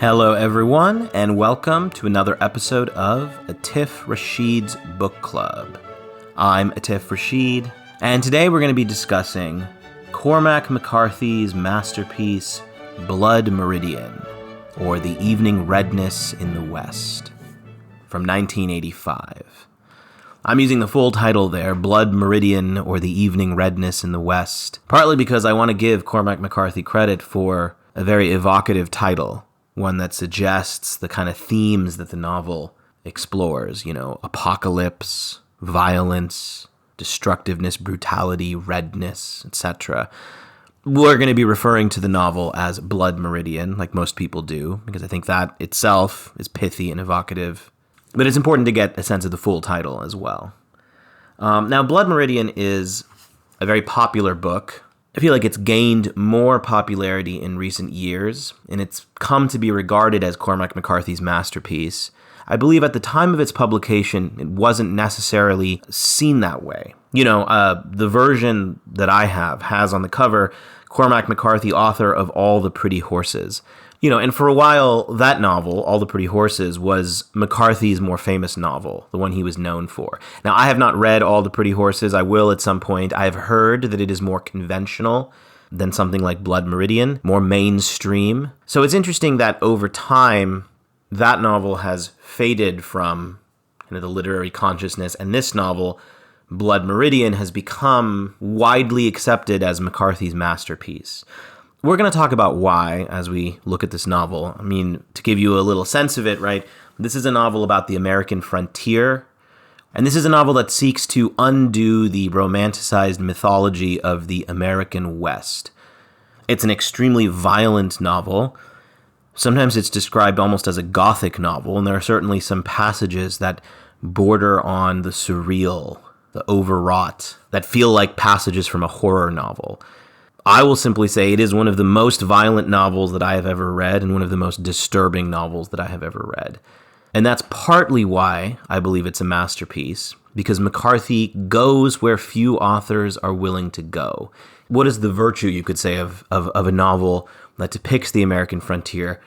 Hello, everyone, and welcome to another episode of Aatif Rashid's Book Club. I'm Aatif Rashid, and today we're going to be discussing Cormac McCarthy's masterpiece, Blood Meridian, or The Evening Redness in the West, from 1985. I'm using the full title there, Blood Meridian, or The Evening Redness in the West, partly because I want to give Cormac McCarthy credit for a very evocative title, one that suggests the kind of themes that the novel explores, apocalypse, violence, destructiveness, brutality, redness, etc. We're going to be referring to the novel as Blood Meridian, like most people do, because I think that itself is pithy and evocative. But it's important to get a sense of the full title as well. Now, Blood Meridian is a very popular book. I feel like it's gained more popularity in recent years, and it's come to be regarded as Cormac McCarthy's masterpiece. I believe at the time of its publication, it wasn't necessarily seen that way. The version that I have has on the cover Cormac McCarthy, author of All the Pretty Horses. And for a while, that novel, All the Pretty Horses, was McCarthy's more famous novel, the one he was known for. Now, I have not read All the Pretty Horses. I will at some point. I have heard that it is more conventional than something like Blood Meridian, more mainstream. So it's interesting that over time, that novel has faded from the literary consciousness, and this novel, Blood Meridian, has become widely accepted as McCarthy's masterpiece. We're going to talk about why as we look at this novel. To give you a little sense of it, right? This is a novel about the American frontier, and this is a novel that seeks to undo the romanticized mythology of the American West. It's an extremely violent novel. Sometimes it's described almost as a gothic novel, and there are certainly some passages that border on the surreal, the overwrought, that feel like passages from a horror novel. I will simply say it is one of the most violent novels that I have ever read and one of the most disturbing novels that I have ever read. And that's partly why I believe it's a masterpiece, because McCarthy goes where few authors are willing to go. What is the virtue, you could say, of a novel that depicts the American frontier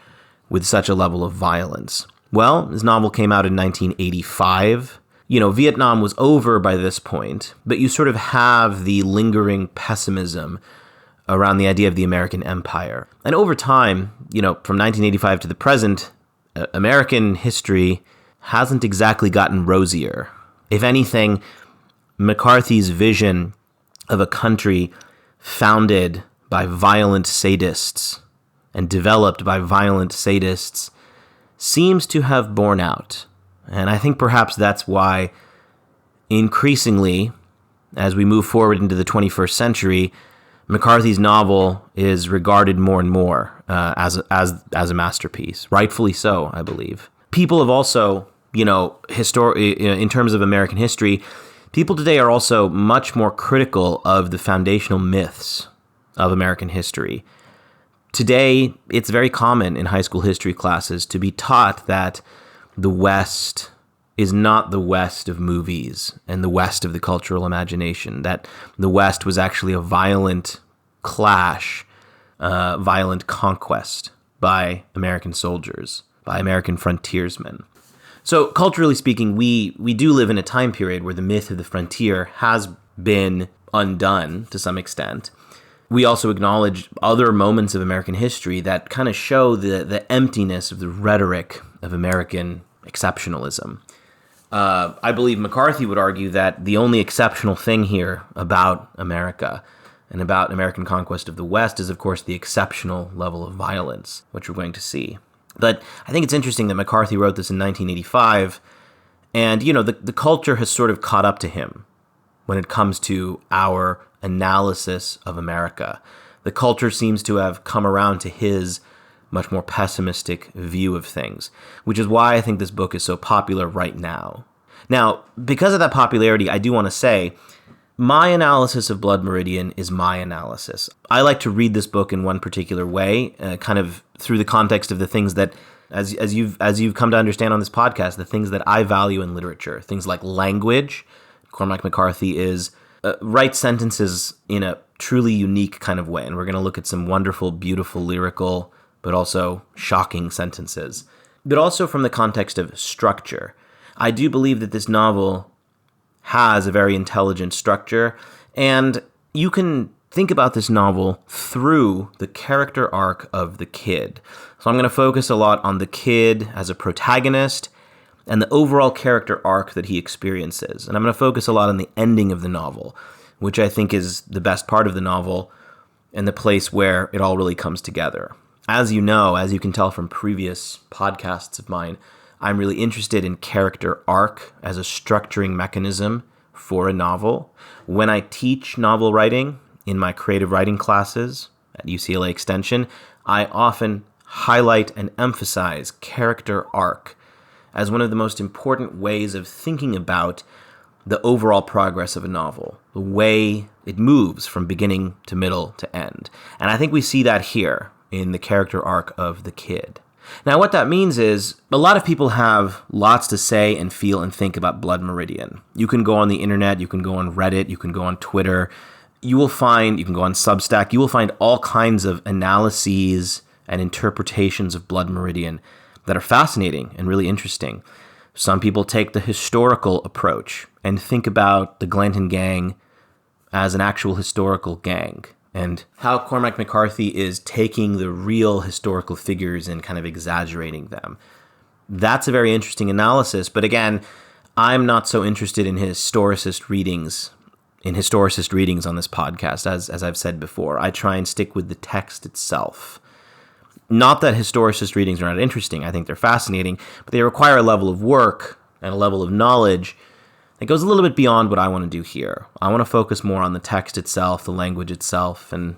with such a level of violence? Well, this novel came out in 1985. Vietnam was over by this point, but you sort of have the lingering pessimism around the idea of the American empire. And over time, from 1985 to the present, American history hasn't exactly gotten rosier. If anything, McCarthy's vision of a country founded by violent sadists and developed by violent sadists seems to have borne out. And I think perhaps that's why increasingly, as we move forward into the 21st century, McCarthy's novel is regarded more and more as a masterpiece, rightfully so, I believe. People have also, in terms of American history, people today are also much more critical of the foundational myths of American history. Today, it's very common in high school history classes to be taught that the West is not the West of movies and the West of the cultural imagination, that the West was actually a violent clash, violent conquest by American soldiers, by American frontiersmen. So culturally speaking, we do live in a time period where the myth of the frontier has been undone to some extent. We also acknowledge other moments of American history that kind of show the emptiness of the rhetoric of American exceptionalism. I believe McCarthy would argue that the only exceptional thing here about America and about American conquest of the West is, of course, the exceptional level of violence, which we're going to see. But I think it's interesting that McCarthy wrote this in 1985, and, the culture has sort of caught up to him when it comes to our analysis of America. The culture seems to have come around to his much more pessimistic view of things, which is why I think this book is so popular right now. Now, because of that popularity, I do want to say, my analysis of Blood Meridian is my analysis. I like to read this book in one particular way, kind of through the context of the things that, as you've come to understand on this podcast, the things that I value in literature, things like language. Cormac McCarthy writes sentences in a truly unique kind of way, and we're going to look at some wonderful, beautiful, lyrical, but but also shocking sentences. But also from the context of structure. I do believe that this novel has a very intelligent structure, and you can think about this novel through the character arc of the kid. So I'm going to focus a lot on the kid as a protagonist and the overall character arc that he experiences. And I'm going to focus a lot on the ending of the novel, which I think is the best part of the novel and the place where it all really comes together. As you know, as you can tell from previous podcasts of mine, I'm really interested in character arc as a structuring mechanism for a novel. When I teach novel writing in my creative writing classes at UCLA Extension, I often highlight and emphasize character arc as one of the most important ways of thinking about the overall progress of a novel, the way it moves from beginning to middle to end. And I think we see that here in the character arc of the kid. Now, what that means is a lot of people have lots to say and feel and think about Blood Meridian. You can go on the internet, you can go on Reddit, you can go on Twitter, you can go on Substack, you will find all kinds of analyses and interpretations of Blood Meridian that are fascinating and really interesting. Some people take the historical approach and think about the Glanton Gang as an actual historical gang, and how Cormac McCarthy is taking the real historical figures and kind of exaggerating them. That's a very interesting analysis, but again, I'm not so interested in historicist readings on this podcast, as I've said before. I try and stick with the text itself. Not that historicist readings are not interesting. I think they're fascinating, but they require a level of work and a level of knowledge that goes a little bit beyond what I want to do here. I want to focus more on the text itself, the language itself, and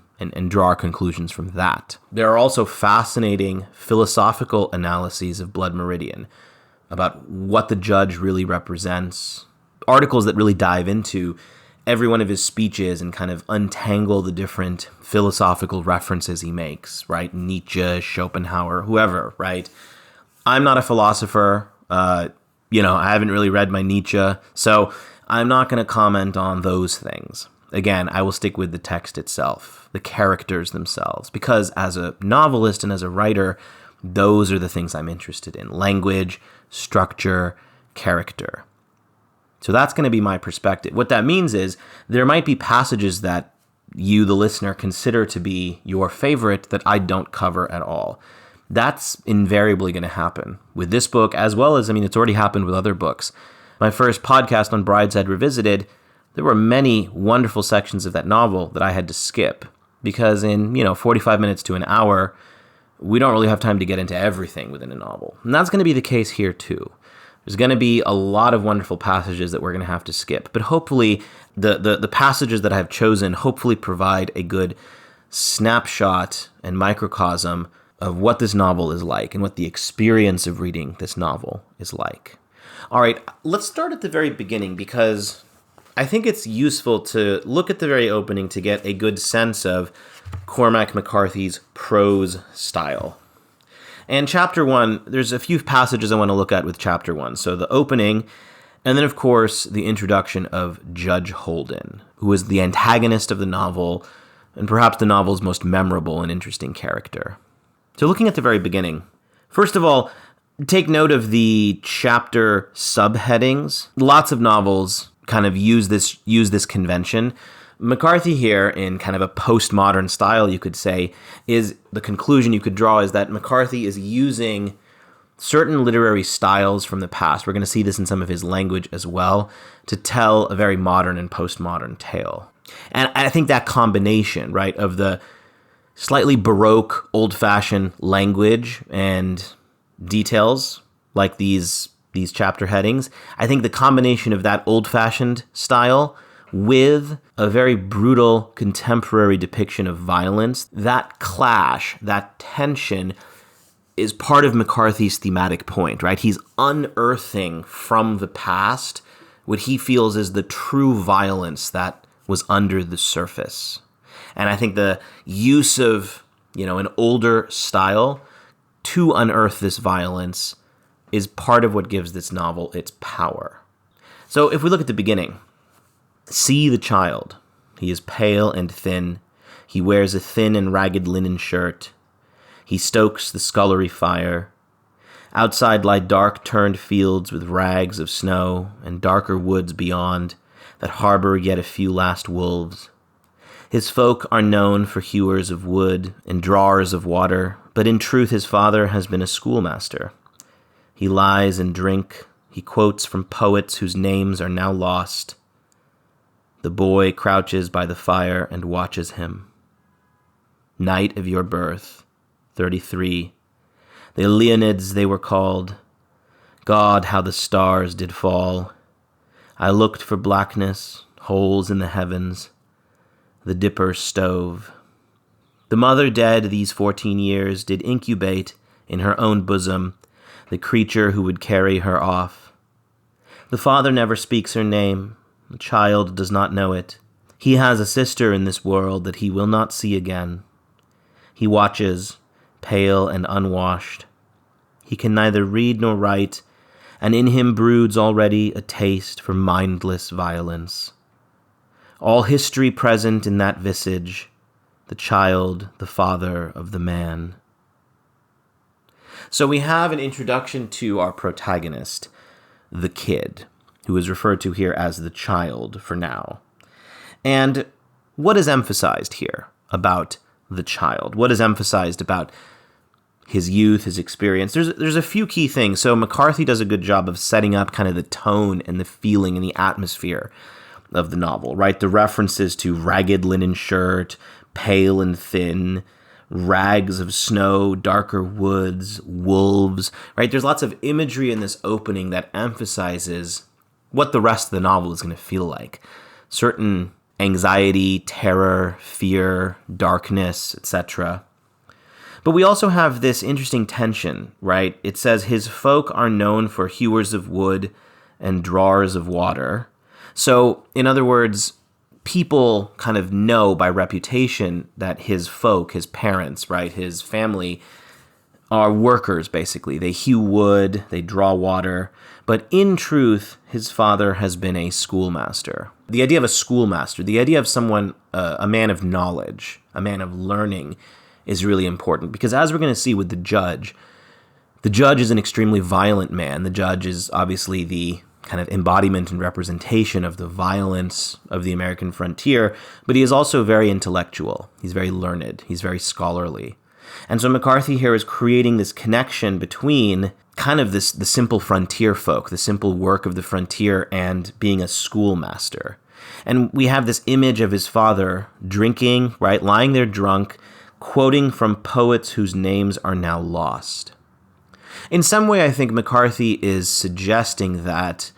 draw our conclusions from that. There are also fascinating philosophical analyses of Blood Meridian about what the judge really represents, articles that really dive into every one of his speeches and kind of untangle the different philosophical references he makes, right? Nietzsche, Schopenhauer, whoever, right? I'm not a philosopher. I haven't really read my Nietzsche, so I'm not going to comment on those things. Again, I will stick with the text itself, the characters themselves, because as a novelist and as a writer, those are the things I'm interested in: language, structure, character. So that's going to be my perspective. What that means is there might be passages that you, the listener, consider to be your favorite that I don't cover at all. That's invariably going to happen with this book, as well as, it's already happened with other books. My first podcast on Brideshead Revisited, there were many wonderful sections of that novel that I had to skip because in, 45 minutes to an hour, we don't really have time to get into everything within a novel. And that's going to be the case here too. There's going to be a lot of wonderful passages that we're going to have to skip, but hopefully the passages that I have chosen hopefully provide a good snapshot and microcosm of what this novel is like and what the experience of reading this novel is like. All right, let's start at the very beginning because I think it's useful to look at the very opening to get a good sense of Cormac McCarthy's prose style. And chapter 1, there's a few passages I want to look at with chapter 1. So the opening, and then of course the introduction of Judge Holden, who is the antagonist of the novel and perhaps the novel's most memorable and interesting character. So looking at the very beginning, first of all, take note of the chapter subheadings. Lots of novels kind of use this convention. McCarthy here, in kind of a postmodern style, you could say, is the conclusion you could draw is that McCarthy is using certain literary styles from the past. We're going to see this in some of his language as well, to tell a very modern and postmodern tale. And I think that combination, right, of the slightly Baroque, old-fashioned language and details, like these chapter headings, I think the combination of that old-fashioned style with a very brutal contemporary depiction of violence, that clash, that tension is part of McCarthy's thematic point, right? He's unearthing from the past what he feels is the true violence that was under the surface. And I think the use of, an older style to unearth this violence is part of what gives this novel its power. So if we look at the beginning, see the child. He is pale and thin. He wears a thin and ragged linen shirt. He stokes the scullery fire. Outside lie dark-turned fields with rags of snow and darker woods beyond that harbor yet a few last wolves. His folk are known for hewers of wood and drawers of water, but in truth his father has been a schoolmaster. He lies in drink. He quotes from poets whose names are now lost. The boy crouches by the fire and watches him. Night of your birth, 33. The Leonids they were called. God, how the stars did fall. I looked for blackness, holes in the heavens, the dipper stove. The mother dead these 14 years did incubate in her own bosom the creature who would carry her off. The father never speaks her name. The child does not know it. He has a sister in this world that he will not see again. He watches, pale and unwashed. He can neither read nor write, and in him broods already a taste for mindless violence. All history present in that visage, the child, the father of the man. So we have an introduction to our protagonist, the kid, who is referred to here as the child for now. And what is emphasized here about the child? What is emphasized about his youth, his experience? There's a few key things. So McCarthy does a good job of setting up kind of the tone and the feeling and the atmosphere of the novel, right? The references to ragged linen shirt, pale and thin, rags of snow, darker woods, wolves, right? There's lots of imagery in this opening that emphasizes what the rest of the novel is going to feel like. Certain anxiety, terror, fear, darkness, etc. But we also have this interesting tension, right? It says, his folk are known for hewers of wood and drawers of water. So, in other words, people kind of know by reputation that his folk, his parents, right, his family, are workers, basically. They hew wood, they draw water, but in truth, his father has been a schoolmaster. The idea of a schoolmaster, the idea of someone, a man of knowledge, a man of learning, is really important, because as we're going to see with the judge is an extremely violent man. The judge is obviously the kind of embodiment and representation of the violence of the American frontier, but he is also very intellectual. He's very learned. He's very scholarly. And so McCarthy here is creating this connection between kind of the simple frontier folk, the simple work of the frontier, and being a schoolmaster. And we have this image of his father drinking, right, lying there drunk, quoting from poets whose names are now lost. In some way, I think McCarthy is suggesting that,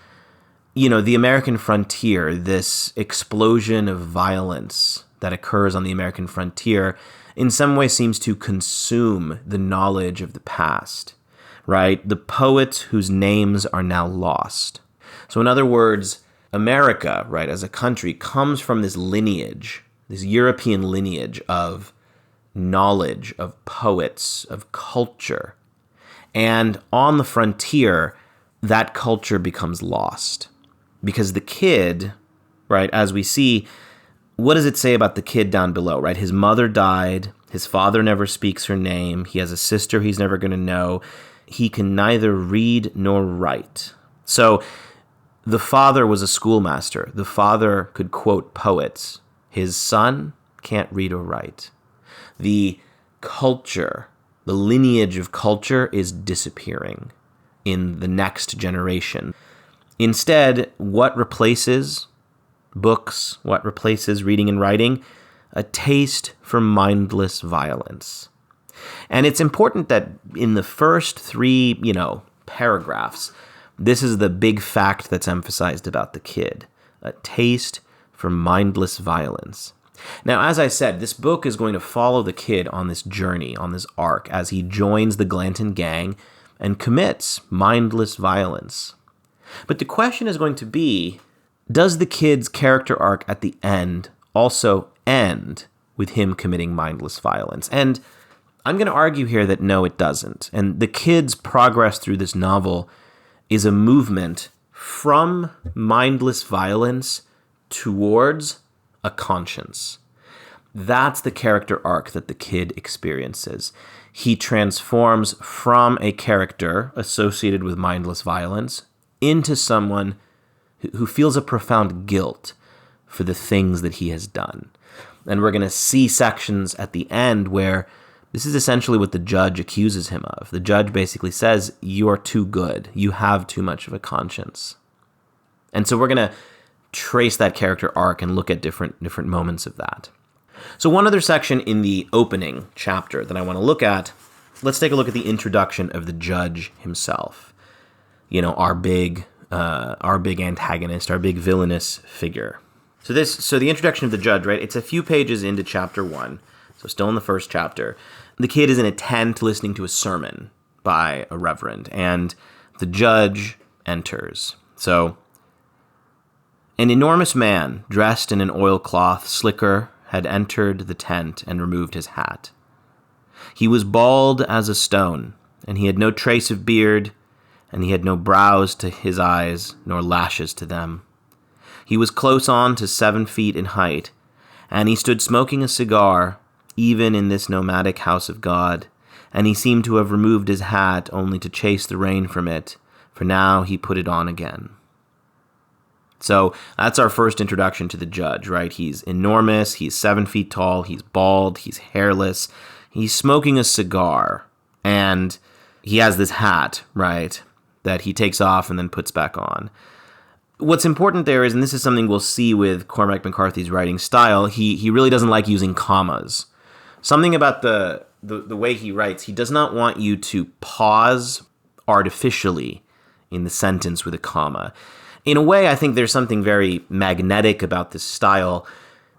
the American frontier, this explosion of violence that occurs on the American frontier, in some way seems to consume the knowledge of the past, right? The poets whose names are now lost. So in other words, America, right, as a country, comes from this lineage, this European lineage of knowledge, of poets, of culture. And on the frontier, that culture becomes lost. Because the kid, right, as we see, what does it say about the kid down below, right? His mother died. His father never speaks her name. He has a sister he's never going to know. He can neither read nor write. So the father was a schoolmaster. The father could quote poets. His son can't read or write. The culture, the lineage of culture is disappearing in the next generation. Instead, what replaces books, what replaces reading and writing? A taste for mindless violence. And it's important that in the first three, paragraphs, this is the big fact that's emphasized about the kid. A taste for mindless violence. Now, as I said, this book is going to follow the kid on this journey, on this arc, as he joins the Glanton gang and commits mindless violence. But the question is going to be, does the kid's character arc at the end also end with him committing mindless violence? And I'm going to argue here that no, it doesn't. And the kid's progress through this novel is a movement from mindless violence towards a conscience. That's the character arc that the kid experiences. he transforms from a character associated with mindless violence into someone who feels a profound guilt for the things that he has done. And we're going to see sections at the end where this is essentially what the judge accuses him of. The judge basically says, "You're too good. You have too much of a conscience." And so we're going to trace that character arc and look at different moments of that. So one other section in the opening chapter that I want to look at, let's take a look at the introduction of the judge himself. Our big antagonist, our big villainous figure. So the introduction of the judge, right? It's a few pages into chapter 1, so still in the first chapter. The kid is in a tent listening to a sermon by a reverend, and the judge enters. So, an enormous man, dressed in an oilcloth slicker, had entered the tent and removed his hat. He was bald as a stone, and he had no trace of beard, and he had no brows to his eyes, nor lashes to them. He was close on to 7 feet in height, and he stood smoking a cigar, even in this nomadic house of God, and he seemed to have removed his hat only to chase the rain from it, for now he put it on again. So that's our first introduction to the judge, right? He's enormous, he's 7 feet tall, he's bald, he's hairless, he's smoking a cigar, and he has this hat, right, that he takes off and then puts back on. What's important there is, and this is something we'll see with Cormac McCarthy's writing style, he really doesn't like using commas. Something about the way he writes, he does not want you to pause artificially in the sentence with a comma. In a way, I think there's something very magnetic about this style,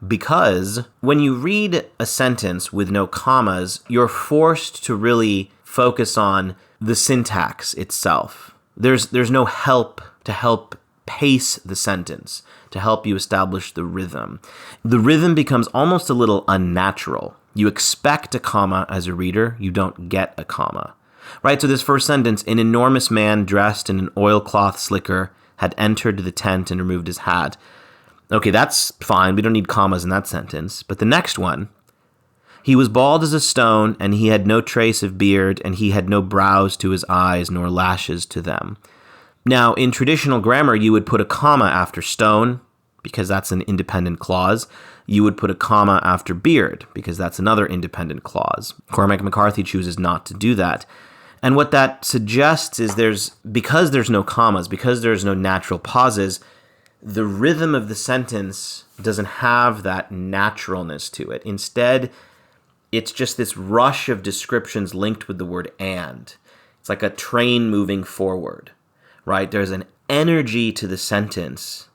because when you read a sentence with no commas, you're forced to really focus on the syntax itself. There's no help to help pace the sentence, to help you establish the rhythm. The rhythm becomes almost a little unnatural. You expect a comma as a reader, you don't get a comma. Right, so this first sentence, an enormous man dressed in an oilcloth slicker had entered the tent and removed his hat. Okay, that's fine. We don't need commas in that sentence. But the next one, he was bald as a stone, and he had no trace of beard, and he had no brows to his eyes, nor lashes to them. Now, in traditional grammar, you would put a comma after stone, because that's an independent clause. You would put a comma after beard, because that's another independent clause. Cormac McCarthy chooses not to do that. And what that suggests is because there's no commas, because there's no natural pauses, the rhythm of the sentence doesn't have that naturalness to it. Instead, it's just this rush of descriptions linked with the word and. It's like a train moving forward, right? There's an energy to the sentence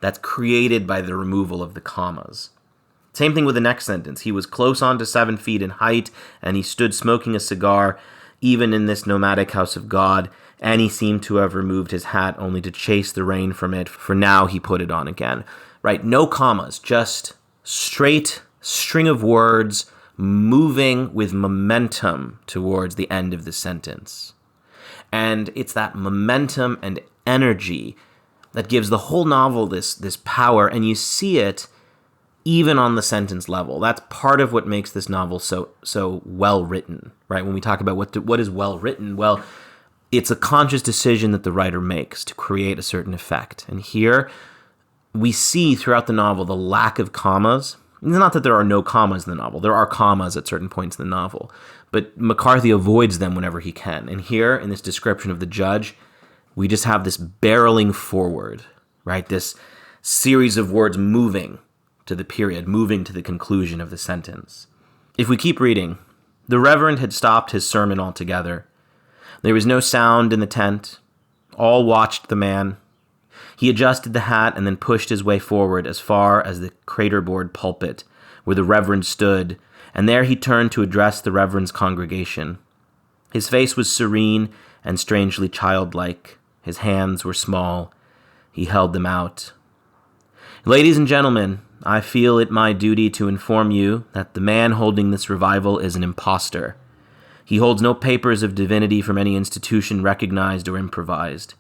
that's created by the removal of the commas. Same thing with the next sentence. He was close on to 7 feet in height, and he stood smoking a cigar, even in this nomadic house of God, and he seemed to have removed his hat only to chase the rain from it, for now he put it on again. Right? No commas, just straight string of words moving with momentum towards the end of the sentence. And it's that momentum and energy that gives the whole novel this power, and you see it even on the sentence level. That's part of what makes this novel so well written, right? When we talk about what is well written, well, it's a conscious decision that the writer makes to create a certain effect. And here we see throughout the novel the lack of commas. It's not that there are no commas in the novel. There are commas at certain points in the novel, but McCarthy avoids them whenever he can. And here, in this description of the judge, we just have this barreling forward, right? This series of words moving to the period, moving to the conclusion of the sentence. If we keep reading, the Reverend had stopped his sermon altogether. There was no sound in the tent. All watched the man. He adjusted the hat and then pushed his way forward as far as the craterboard pulpit, where the Reverend stood, and there he turned to address the Reverend's congregation. His face was serene and strangely childlike. His hands were small. He held them out. "Ladies and gentlemen, I feel it my duty to inform you that the man holding this revival is an impostor. He holds no papers of divinity from any institution recognized or improvised.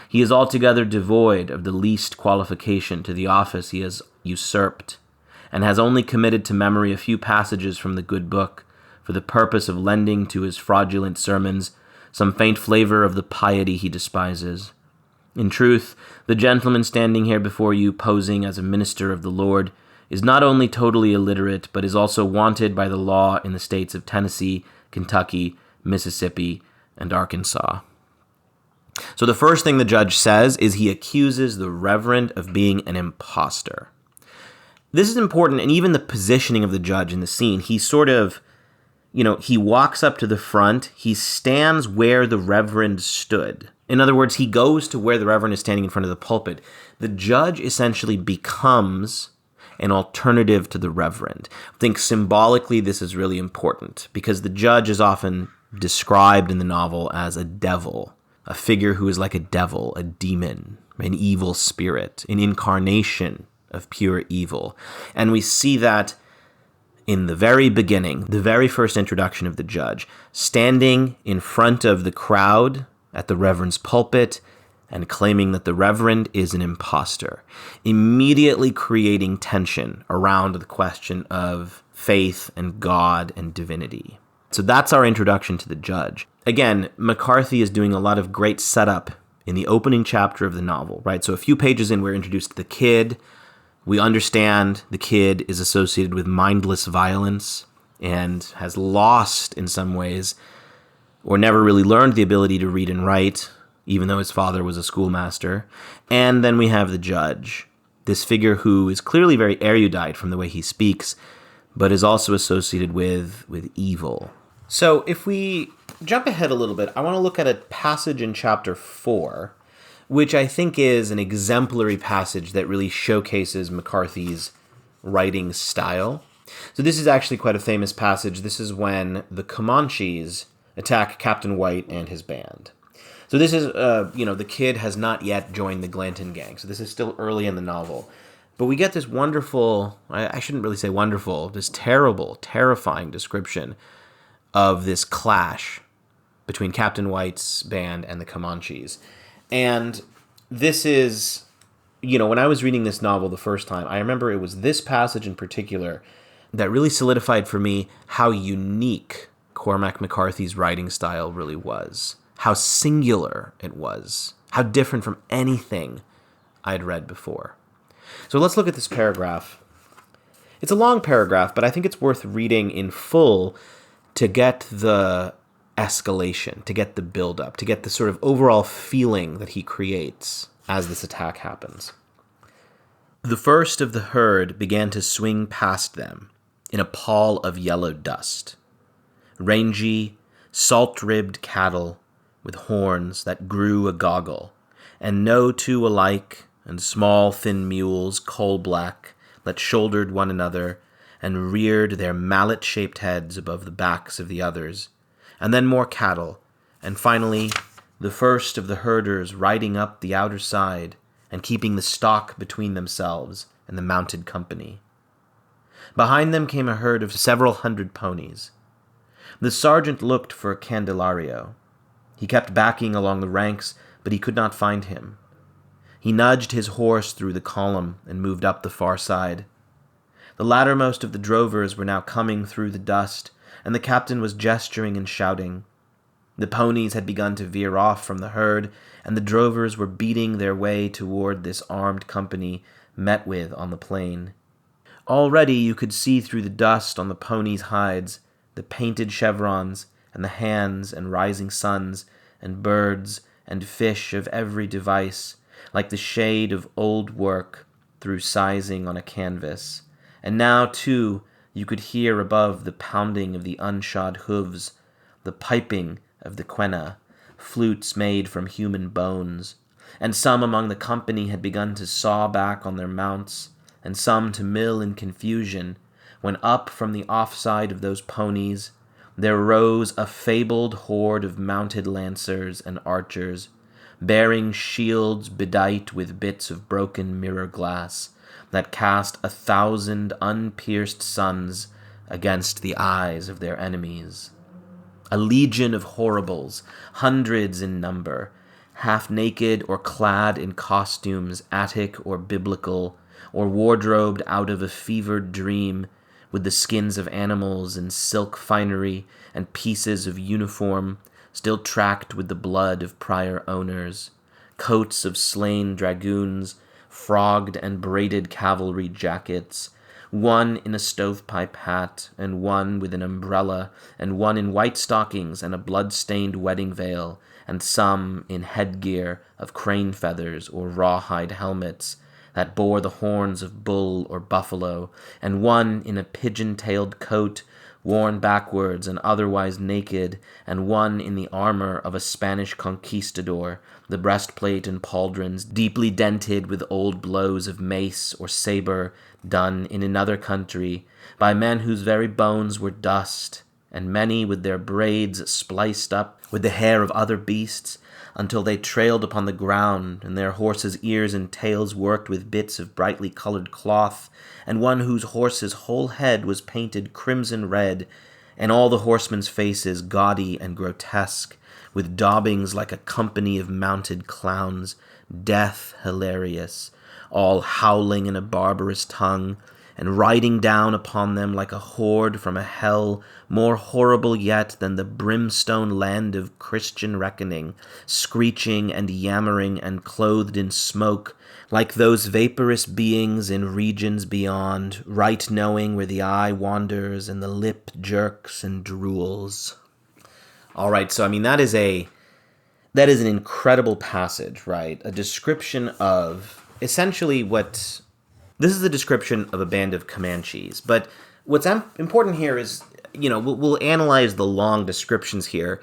He is altogether devoid of the least qualification to the office he has usurped, and has only committed to memory a few passages from the good book, for the purpose of lending to his fraudulent sermons some faint flavor of the piety he despises. In truth, the gentleman standing here before you, posing as a minister of the Lord, is not only totally illiterate, but is also wanted by the law in the states of Tennessee, Kentucky, Mississippi, and Arkansas. So the first thing the judge says is he accuses the reverend of being an imposter. This is important, and even the positioning of the judge in the scene, he sort of, he walks up to the front, he stands where the reverend stood. In other words, he goes to where the reverend is standing in front of the pulpit. The judge essentially becomes an alternative to the reverend. I think symbolically this is really important because the judge is often described in the novel as a devil, a figure who is like a devil, a demon, an evil spirit, an incarnation of pure evil. And we see that in the very beginning, the very first introduction of the judge, standing in front of the crowd at the reverend's pulpit and claiming that the reverend is an imposter, immediately creating tension around the question of faith and God and divinity. So that's our introduction to the judge. Again, McCarthy is doing a lot of great setup in the opening chapter of the novel, right? So a few pages in, we're introduced to the kid. We understand the kid is associated with mindless violence and has lost, in some ways, or never really learned the ability to read and write, even though his father was a schoolmaster. And then we have the judge, this figure who is clearly very erudite from the way he speaks, but is also associated with evil. So if we jump ahead a little bit, I want to look at a passage in chapter 4, which I think is an exemplary passage that really showcases McCarthy's writing style. So this is actually quite a famous passage. This is when the Comanches attack Captain White and his band. So this is, the kid has not yet joined the Glanton gang. So this is still early in the novel. But we get this wonderful, I shouldn't really say wonderful, this terrible, terrifying description of this clash between Captain White's band and the Comanches. And this is, when I was reading this novel the first time, I remember it was this passage in particular that really solidified for me how unique Cormac McCarthy's writing style really was, how singular it was, how different from anything I'd read before. So let's look at this paragraph. It's a long paragraph, but I think it's worth reading in full to get the escalation, to get the buildup, to get the sort of overall feeling that he creates as this attack happens. The first of the herd began to swing past them in a pall of yellow dust. Rangy, salt-ribbed cattle with horns that grew a-goggle, and no two alike, and small thin mules, coal-black, that shouldered one another and reared their mallet-shaped heads above the backs of the others, and then more cattle, and finally the first of the herders riding up the outer side and keeping the stock between themselves and the mounted company. Behind them came a herd of several hundred ponies. The sergeant looked for Candelario. He kept backing along the ranks, but he could not find him. He nudged his horse through the column and moved up the far side. The lattermost of the drovers were now coming through the dust, and the captain was gesturing and shouting. The ponies had begun to veer off from the herd, and the drovers were beating their way toward this armed company met with on the plain. Already you could see through the dust on the ponies' hides the painted chevrons and the hands and rising suns and birds and fish of every device, like the shade of old work through sizing on a canvas. And now, too, you could hear above the pounding of the unshod hooves, the piping of the quena, flutes made from human bones, and some among the company had begun to saw back on their mounts, and some to mill in confusion, when up from the offside of those ponies there rose a fabled horde of mounted lancers and archers, bearing shields bedight with bits of broken mirror glass, that cast 1,000 unpierced suns against the eyes of their enemies. A legion of horribles, hundreds in number, half naked or clad in costumes Attic or biblical, or wardrobed out of a fevered dream, with the skins of animals and silk finery and pieces of uniform, still tracked with the blood of prior owners, coats of slain dragoons, frogged and braided cavalry jackets, one in a stovepipe hat, and one with an umbrella, and one in white stockings and a blood-stained wedding veil, and some in headgear of crane feathers or rawhide helmets that bore the horns of bull or buffalo, and one in a pigeon-tailed coat, worn backwards and otherwise naked, and one in the armor of a Spanish conquistador, the breastplate and pauldrons deeply dented with old blows of mace or saber done in another country by men whose very bones were dust, and many with their braids spliced up with the hair of other beasts, until they trailed upon the ground, and their horses' ears and tails worked with bits of brightly colored cloth, and one whose horse's whole head was painted crimson red, and all the horsemen's faces gaudy and grotesque, with daubings like a company of mounted clowns, death hilarious, all howling in a barbarous tongue, and riding down upon them like a horde from a hell more horrible yet than the brimstone land of Christian reckoning, screeching and yammering and clothed in smoke, like those vaporous beings in regions beyond, right knowing where the eye wanders and the lip jerks and drools. All right, so I mean that is an incredible passage, right? A description of essentially this is the description of a band of Comanches. But what's important here is, we'll analyze the long descriptions here.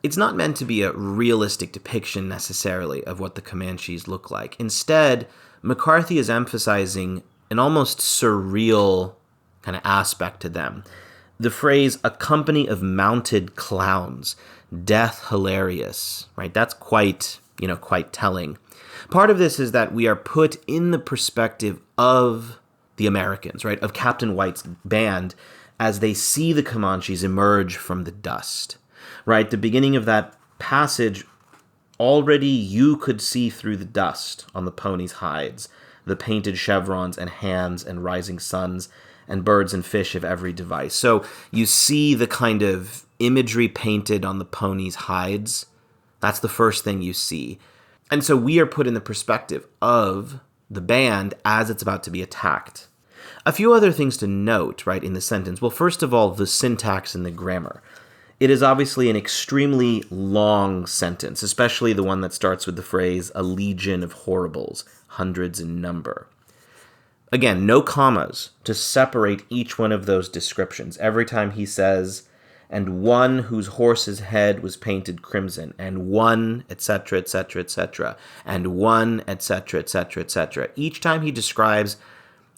It's not meant to be a realistic depiction necessarily of what the Comanches look like. Instead, McCarthy is emphasizing an almost surreal kind of aspect to them. The phrase, a company of mounted clowns, death hilarious, right? That's quite telling. Part of this is that we are put in the perspective of the Americans, right, of Captain White's band as they see the Comanches emerge from the dust, right? The beginning of that passage, already you could see through the dust on the ponies' hides, the painted chevrons and hands and rising suns and birds and fish of every device. So you see the kind of imagery painted on the ponies' hides. That's the first thing you see. And so we are put in the perspective of the band as it's about to be attacked. A few other things to note, right, in the sentence. Well, first of all, the syntax and the grammar. It is obviously an extremely long sentence, especially the one that starts with the phrase, a legion of horribles, hundreds in number. Again, no commas to separate each one of those descriptions. Every time he says, and one whose horse's head was painted crimson, and one, etc., etc., etc., and one, etc., etc., etc. Each time he describes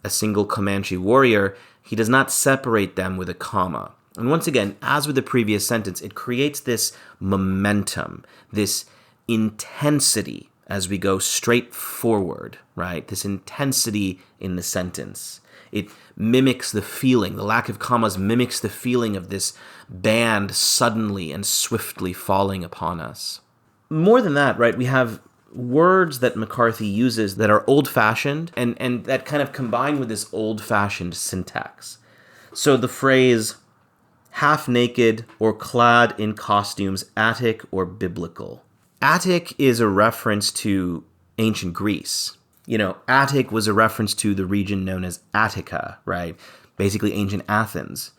a single Comanche warrior, he does not separate them with a comma. And once again, as with the previous sentence, it creates this momentum, this intensity as we go straight forward, right? This intensity in the sentence. It mimics the feeling, the lack of commas mimics the feeling of this band suddenly and swiftly falling upon us. More than that, right, we have words that McCarthy uses that are old-fashioned and that kind of combine with this old-fashioned syntax. So the phrase, half naked or clad in costumes, Attic or biblical. Attic is a reference to ancient Greece. Attic was a reference to the region known as Attica, right? Basically ancient Athens.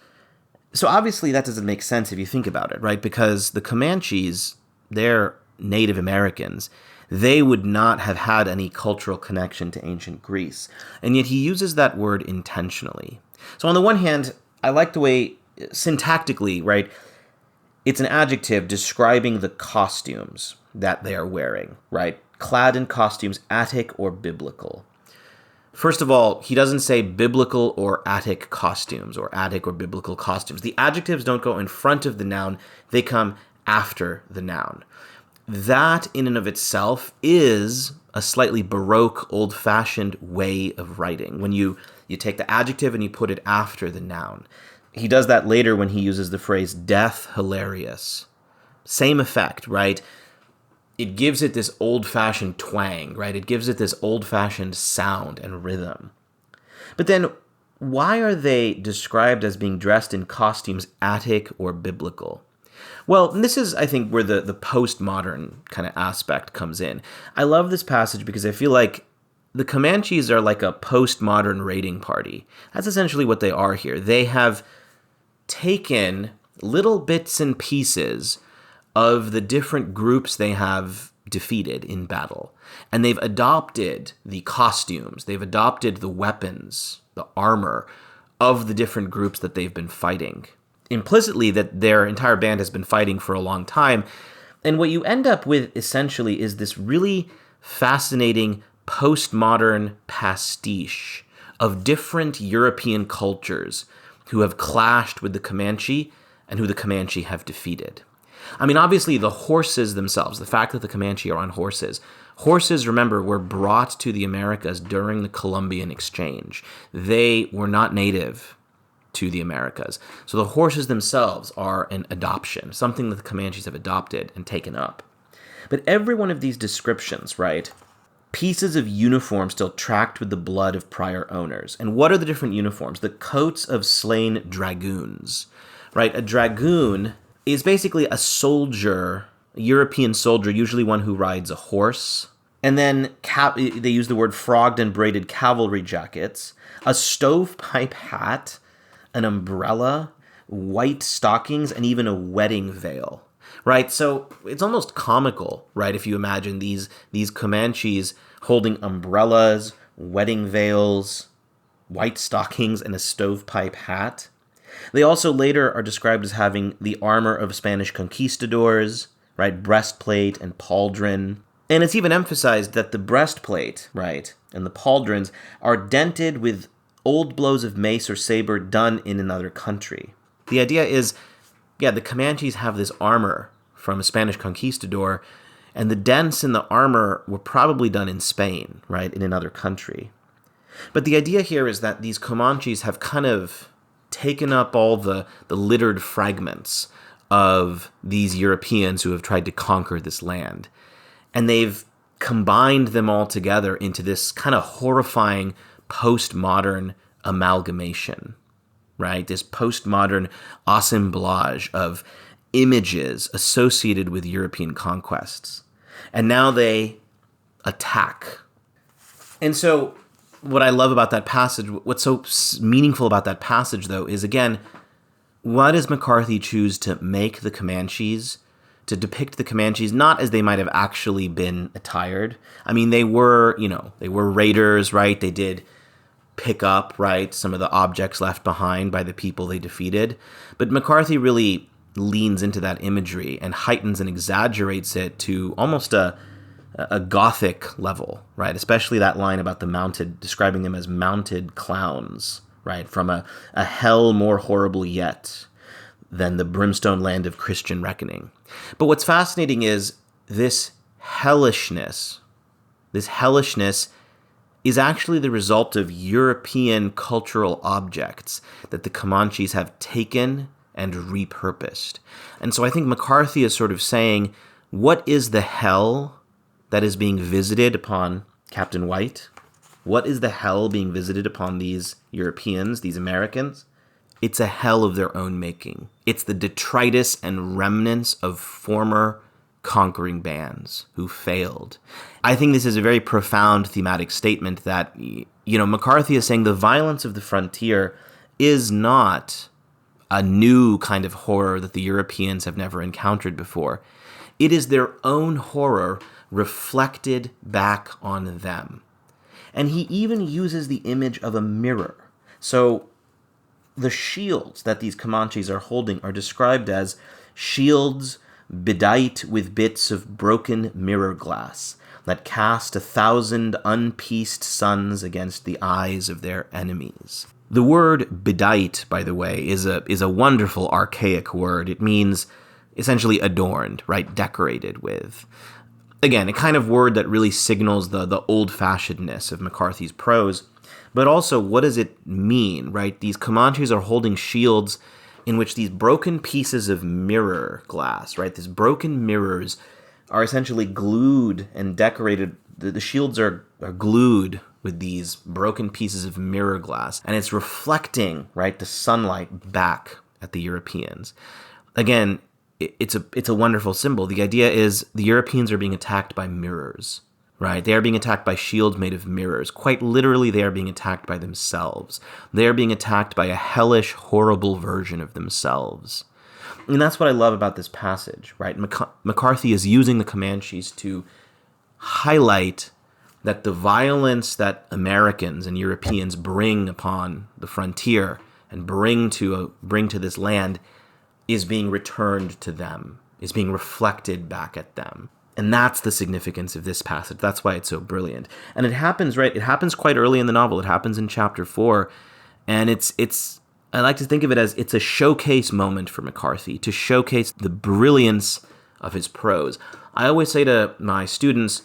So obviously that doesn't make sense if you think about it, right? Because the Comanches, they're Native Americans. They would not have had any cultural connection to ancient Greece. And yet he uses that word intentionally. So on the one hand, I like the way, syntactically, right, it's an adjective describing the costumes that they are wearing, right? Clad in costumes, Attic or biblical. First of all, he doesn't say biblical or Attic costumes or Attic or biblical costumes. The adjectives don't go in front of the noun, they come after the noun. That in and of itself is a slightly Baroque, old-fashioned way of writing. When you take the adjective and you put it after the noun. He does that later when he uses the phrase death hilarious. Same effect, right? It gives it this old-fashioned twang, right? It gives it this old-fashioned sound and rhythm. But then why are they described as being dressed in costumes Attic or biblical? Well, this is, I think, where the postmodern kind of aspect comes in. I love this passage because I feel like the Comanches are like a postmodern raiding party. That's essentially what they are here. They have taken little bits and pieces of the different groups they have defeated in battle, and they've adopted the costumes, they've adopted the weapons, the armor of the different groups that they've been fighting. Implicitly, that their entire band has been fighting for a long time. And what you end up with, essentially, is this really fascinating postmodern pastiche of different European cultures who have clashed with the Comanche and who the Comanche have defeated. I mean, obviously, the horses themselves, the fact that the Comanche are on horses. Horses, remember, were brought to the Americas during the Columbian Exchange. They were not native to the Americas. So the horses themselves are an adoption, something that the Comanches have adopted and taken up. But every one of these descriptions, right, pieces of uniform still tracked with the blood of prior owners. And what are the different uniforms? The coats of slain dragoons, right? A dragoon is basically a soldier, a European soldier, usually one who rides a horse. And then they use the word frogged and braided cavalry jackets, a stovepipe hat, an umbrella, white stockings, and even a wedding veil, right? So it's almost comical, right, if you imagine these Comanches holding umbrellas, wedding veils, white stockings, and a stovepipe hat. They also later are described as having the armor of Spanish conquistadors, right, breastplate and pauldron. And it's even emphasized that the breastplate, right, and the pauldrons are dented with old blows of mace or saber done in another country. The idea is, the Comanches have this armor from a Spanish conquistador, and the dents in the armor were probably done in Spain, right, in another country. But the idea here is that these Comanches have kind of taken up all the littered fragments of these Europeans who have tried to conquer this land, and they've combined them all together into this kind of horrifying postmodern amalgamation, right? This postmodern assemblage of images associated with European conquests. And now they attack. And so what I love about that passage, what's so meaningful about that passage, though, is, again, why does McCarthy choose to make the Comanches, to depict the Comanches, not as they might have actually been attired? I mean, they were raiders, right? They did pick up, right, some of the objects left behind by the people they defeated. But McCarthy really leans into that imagery and heightens and exaggerates it to almost a Gothic level, right? Especially that line about describing them as mounted clowns, right? From a hell more horrible yet than the brimstone land of Christian reckoning. But what's fascinating is this hellishness is actually the result of European cultural objects that the Comanches have taken and repurposed. And so I think McCarthy is sort of saying, what is the hell that is being visited upon Captain White? What is the hell being visited upon these Europeans, these Americans? It's a hell of their own making. It's the detritus and remnants of former conquering bands who failed. I think this is a very profound thematic statement that, McCarthy is saying the violence of the frontier is not a new kind of horror that the Europeans have never encountered before. It is their own horror reflected back on them. And he even uses the image of a mirror. So the shields that these Comanches are holding are described as shields bedight with bits of broken mirror glass that cast 1,000 unpieced suns against the eyes of their enemies. The word bedight, by the way, is a wonderful archaic word. It means essentially adorned, right? Decorated with. Again, a kind of word that really signals the old-fashionedness of McCarthy's prose. But also, what does it mean, right? These Comanches are holding shields in which these broken pieces of mirror glass, right? These broken mirrors are essentially glued and decorated the shields are glued with these broken pieces of mirror glass, and it's reflecting, right, the sunlight back at the Europeans. Again, it's a wonderful symbol. The idea is the Europeans are being attacked by mirrors, right? They are being attacked by shields made of mirrors. Quite literally, they are being attacked by themselves. They are being attacked by a hellish, horrible version of themselves. And that's what I love about this passage, right? McCarthy is using the Comanches to highlight that the violence that Americans and Europeans bring upon the frontier and bring to this land is being returned to them, is being reflected back at them. And that's the significance of this passage. That's why it's so brilliant. And it happens, right? It happens quite early in the novel. It happens in chapter 4. And it's I like to think of it as it's a showcase moment for McCarthy, to showcase the brilliance of his prose. I always say to my students,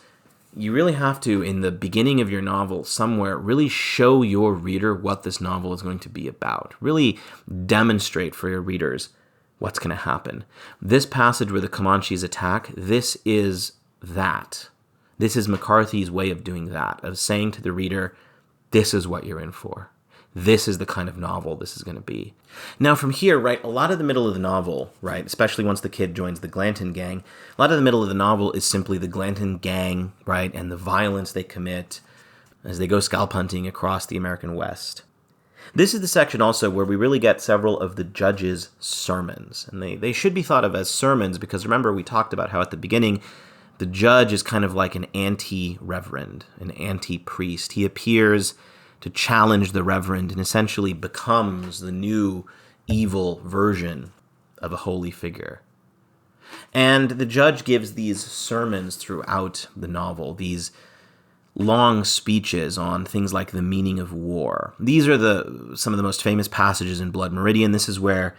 you really have to, in the beginning of your novel somewhere, really show your reader what this novel is going to be about. Really demonstrate for your readers what's going to happen. This passage where the Comanches attack, this is that. This is McCarthy's way of doing that, of saying to the reader, this is what you're in for. This is the kind of novel this is going to be. Now from here, right, a lot of the middle of the novel, right, especially once the kid joins the Glanton gang, a lot of the middle of the novel is simply the Glanton gang, right, and the violence they commit as they go scalp hunting across the American West. This is the section also where we really get several of the judge's sermons. And they should be thought of as sermons because remember we talked about how at the beginning the judge is kind of like an anti-reverend, an anti-priest. He appears to challenge the reverend and essentially becomes the new evil version of a holy figure. And the judge gives these sermons throughout the novel, these long speeches on things like the meaning of war. These are some of the most famous passages in Blood Meridian. This is where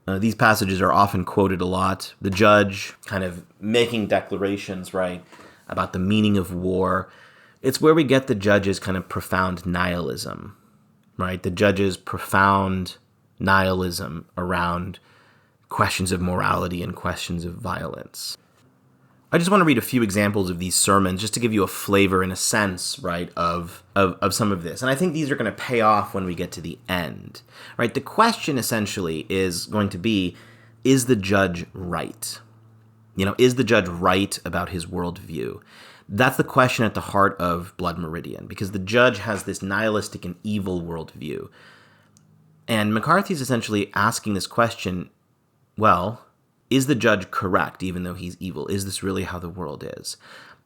these passages are often quoted a lot. The judge kind of making declarations, right, about the meaning of war. It's where we get the judge's kind of profound nihilism, right? The judge's profound nihilism around questions of morality and questions of violence. I just want to read a few examples of these sermons just to give you a flavor and a sense, right, of some of this. And I think these are going to pay off when we get to the end, right? The question essentially is going to be, is the judge right? You know, is the judge right about his worldview? That's the question at the heart of Blood Meridian, because the judge has this nihilistic and evil worldview. And McCarthy's essentially asking this question, well, is the judge correct even though he's evil? Is this really how the world is?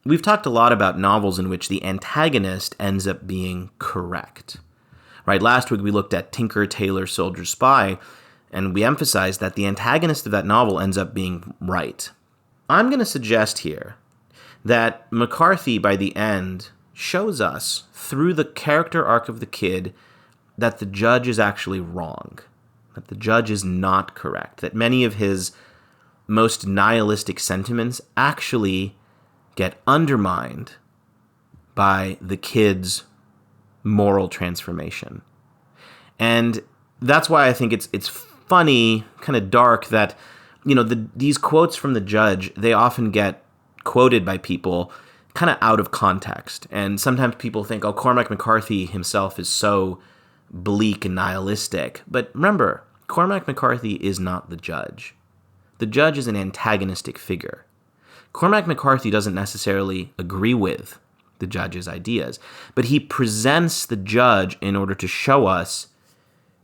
We've talked a lot about novels in which the antagonist ends up being correct. Right? Last week we looked at Tinker, Tailor, Soldier, Spy, and we emphasized that the antagonist of that novel ends up being right. I'm going to suggest here that McCarthy, by the end, shows us, through the character arc of the kid, that the judge is actually wrong, that the judge is not correct, that many of his most nihilistic sentiments actually get undermined by the kid's moral transformation. And that's why I think it's funny, kind of dark, that, you know, these quotes from the judge, they often get quoted by people kind of out of context. And sometimes people think, oh, Cormac McCarthy himself is so bleak and nihilistic. But remember, Cormac McCarthy is not the judge. The judge is an antagonistic figure. Cormac McCarthy doesn't necessarily agree with the judge's ideas, but he presents the judge in order to show us,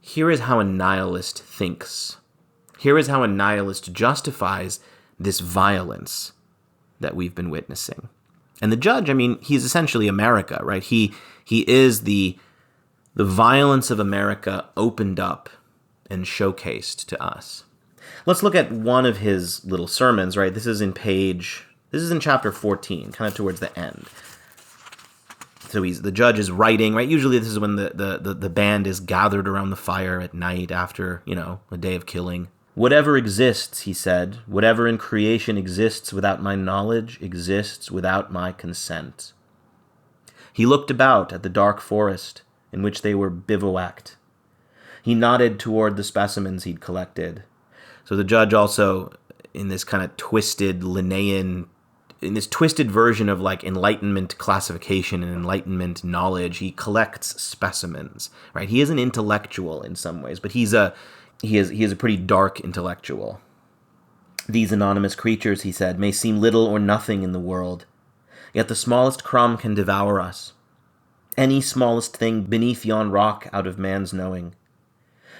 here is how a nihilist thinks. Here is how a nihilist justifies this violence that we've been witnessing. And the judge, I mean, he's essentially America, right? He is the violence of America opened up and showcased to us. Let's look at one of his little sermons, right? This is in chapter 14, kind of towards the end. So the judge is writing, right? Usually this is when the band is gathered around the fire at night after, a day of killing. Whatever exists, he said, whatever in creation exists without my knowledge exists without my consent. He looked about at the dark forest in which they were bivouacked. He nodded toward the specimens he'd collected. So the judge also, in this kind of twisted Linnaean twisted version of like Enlightenment classification and Enlightenment knowledge, he collects specimens, right? He is an intellectual in some ways, but he is a pretty dark intellectual. These anonymous creatures, he said, may seem little or nothing in the world, yet the smallest crumb can devour us. Any smallest thing beneath yon rock out of man's knowing.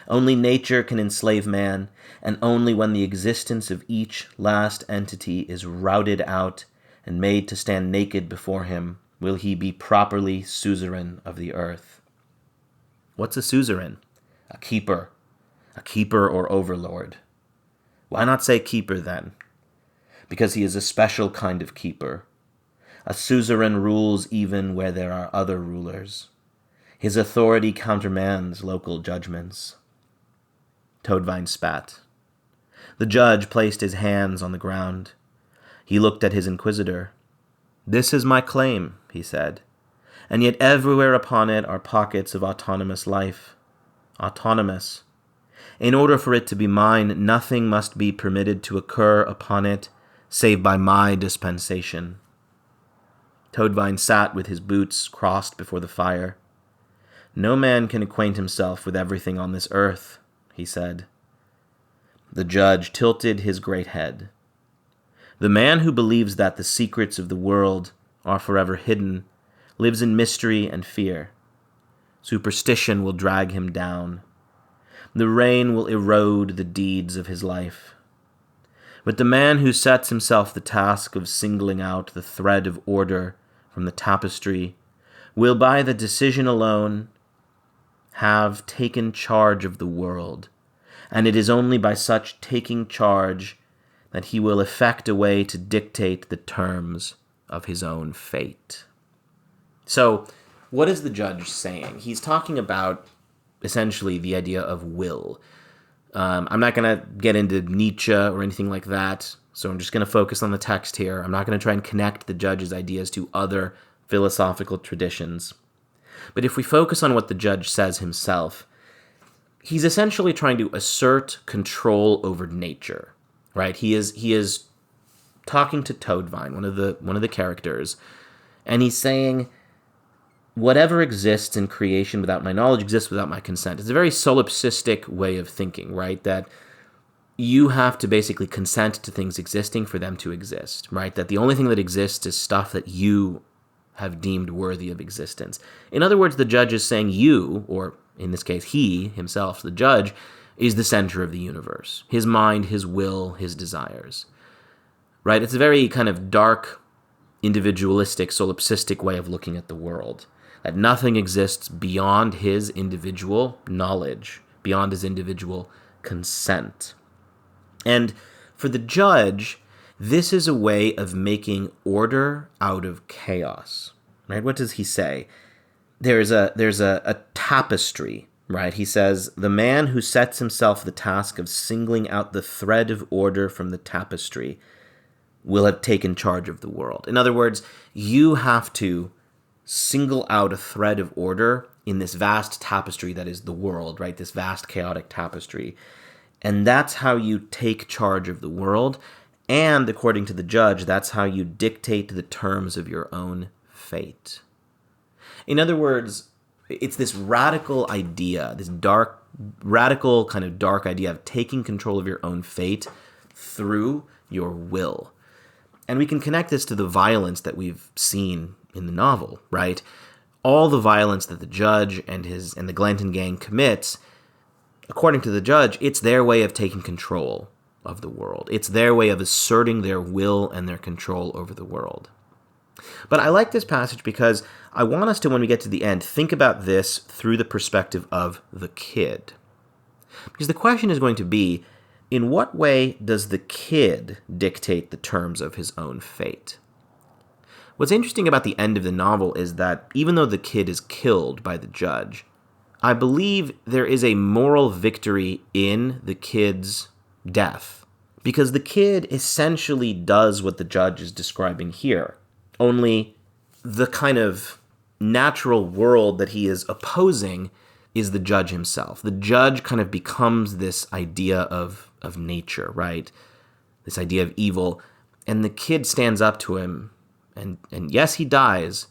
Only nature can enslave man, and only when the existence of each last entity is routed out and made to stand naked before him will he be properly suzerain of the earth. What's a suzerain? A keeper or overlord. Why not say keeper then? Because he is a special kind of keeper. A suzerain rules even where there are other rulers. His authority countermands local judgments. Toadvine spat. The judge placed his hands on the ground. He looked at his inquisitor. This is my claim, he said, and yet everywhere upon it are pockets of autonomous life. Autonomous. In order for it to be mine, nothing must be permitted to occur upon it, save by my dispensation. Toadvine sat with his boots crossed before the fire. No man can acquaint himself with everything on this earth, he said. The judge tilted his great head. The man who believes that the secrets of the world are forever hidden lives in mystery and fear. Superstition will drag him down. The rain will erode the deeds of his life. But the man who sets himself the task of singling out the thread of order from the tapestry will, by the decision alone, have taken charge of the world, and it is only by such taking charge that he will effect a way to dictate the terms of his own fate. So, what is the judge saying? He's talking about, essentially, the idea of will. I'm not going to get into Nietzsche or anything like that, so I'm just going to focus on the text here. I'm not going to try and connect the judge's ideas to other philosophical traditions. But if we focus on what the judge says himself, he's essentially trying to assert control over nature, right? He is talking to Toadvine, one of the characters, and he's saying, whatever exists in creation without my knowledge exists without my consent. It's a very solipsistic way of thinking, right? That you have to basically consent to things existing for them to exist, right? That the only thing that exists is stuff that you have deemed worthy of existence. In other words, the judge is saying you, or in this case he himself, the judge, is the center of the universe. His mind, his will, his desires, right? It's a very kind of dark, individualistic, solipsistic way of looking at the world. That nothing exists beyond his individual knowledge, beyond his individual consent. And for the judge, this is a way of making order out of chaos, right? What does he say? There's a tapestry, right? He says, the man who sets himself the task of singling out the thread of order from the tapestry will have taken charge of the world. In other words, you have to single out a thread of order in this vast tapestry that is the world, right? This vast chaotic tapestry. And that's how you take charge of the world. And according to the judge, that's how you dictate the terms of your own fate. In other words, it's this radical idea, this radical kind of dark idea of taking control of your own fate through your will. And we can connect this to the violence that we've seen in the novel, right? All the violence that the judge and the Glanton gang commits, according to the judge, it's their way of taking control of the world. It's their way of asserting their will and their control over the world. But I like this passage because I want us to, when we get to the end, think about this through the perspective of the kid. Because the question is going to be, in what way does the kid dictate the terms of his own fate? What's interesting about the end of the novel is that even though the kid is killed by the judge, I believe there is a moral victory in the kid's death. Because the kid essentially does what the judge is describing here. Only the kind of natural world that he is opposing is the judge himself. The judge kind of becomes this idea of nature, right? This idea of evil. And the kid stands up to him, and yes, he dies,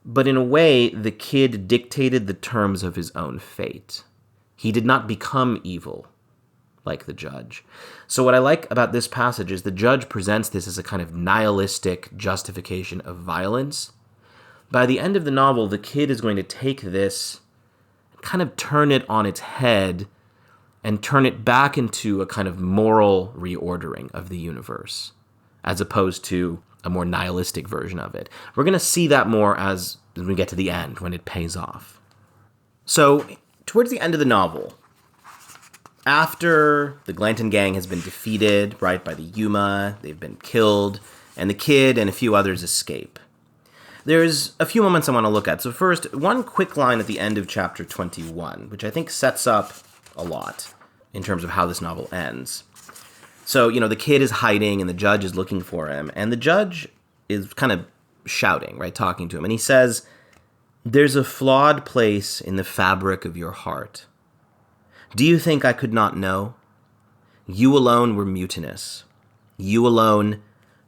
but in a way, the kid dictated the terms of his own fate. He did not become evil like the judge. So what I like about this passage is the judge presents this as a kind of nihilistic justification of violence. By the end of the novel, the kid is going to take this, kind of turn it on its head, and turn it back into a kind of moral reordering of the universe, as opposed to a more nihilistic version of it. We're going to see that more as we get to the end, when it pays off. So, towards the end of the novel, after the Glanton gang has been defeated, right, by the Yuma, they've been killed, and the kid and a few others escape. There's a few moments I want to look at. So first, one quick line at the end of chapter 21, which I think sets up a lot in terms of how this novel ends. So, the kid is hiding and the judge is looking for him, and the judge is kind of shouting, right, talking to him, and he says, "There's a flawed place in the fabric of your heart. Do you think I could not know? You alone were mutinous. You alone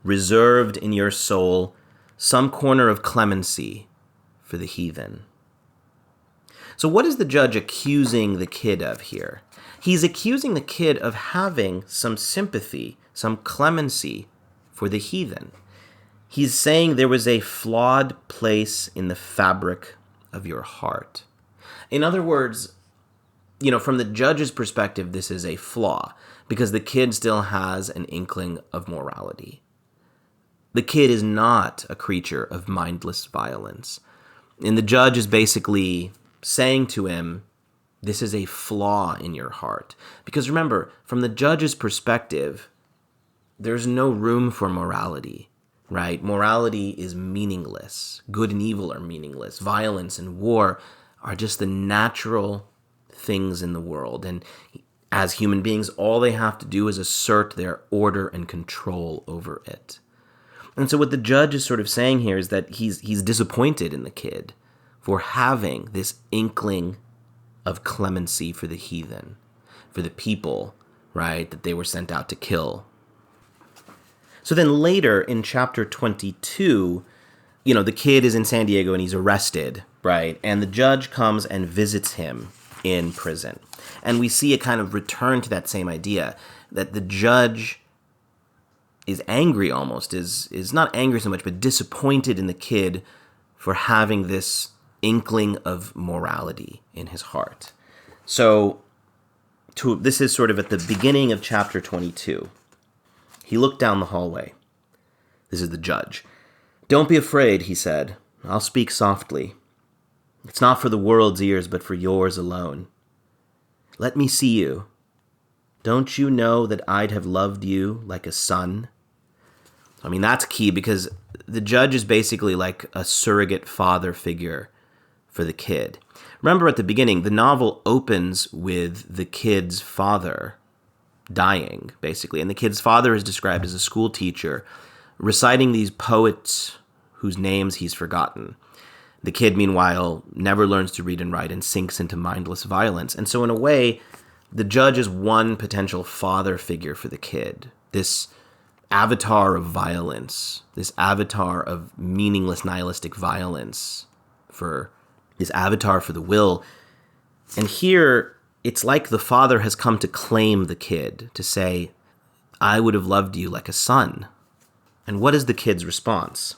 reserved in your soul some corner of clemency for the heathen." So what is the judge accusing the kid of here? He's accusing the kid of having some sympathy, some clemency for the heathen. He's saying there was a flawed place in the fabric of your heart. In other words, from the judge's perspective, this is a flaw, because the kid still has an inkling of morality. The kid is not a creature of mindless violence. And the judge is basically saying to him, this is a flaw in your heart. Because remember, from the judge's perspective, there's no room for morality, right? Morality is meaningless. Good and evil are meaningless. Violence and war are just the natural things in the world. And as human beings, all they have to do is assert their order and control over it. And so what the judge is sort of saying here is that he's disappointed in the kid for having this inkling of clemency for the heathen, for the people, right, that they were sent out to kill. So then later in chapter 22, the kid is in San Diego and he's arrested, right? And the judge comes and visits him in prison. And we see a kind of return to that same idea, that the judge is angry almost, is not angry so much, but disappointed in the kid for having this inkling of morality in his heart. So this is sort of at the beginning of chapter 22. He looked down the hallway. This is the judge. "Don't be afraid," he said. "I'll speak softly. It's not for the world's ears, but for yours alone. Let me see you. Don't you know that I'd have loved you like a son?" I mean, that's key, because the judge is basically like a surrogate father figure for the kid. Remember at the beginning, the novel opens with the kid's father dying, basically. And the kid's father is described as a school teacher reciting these poets whose names he's forgotten. The kid, meanwhile, never learns to read and write and sinks into mindless violence. And so in a way, the judge is one potential father figure for the kid. This avatar of violence, this avatar of meaningless nihilistic violence, for this avatar for the will. And here, it's like the father has come to claim the kid, to say, "I would have loved you like a son." And what is the kid's response?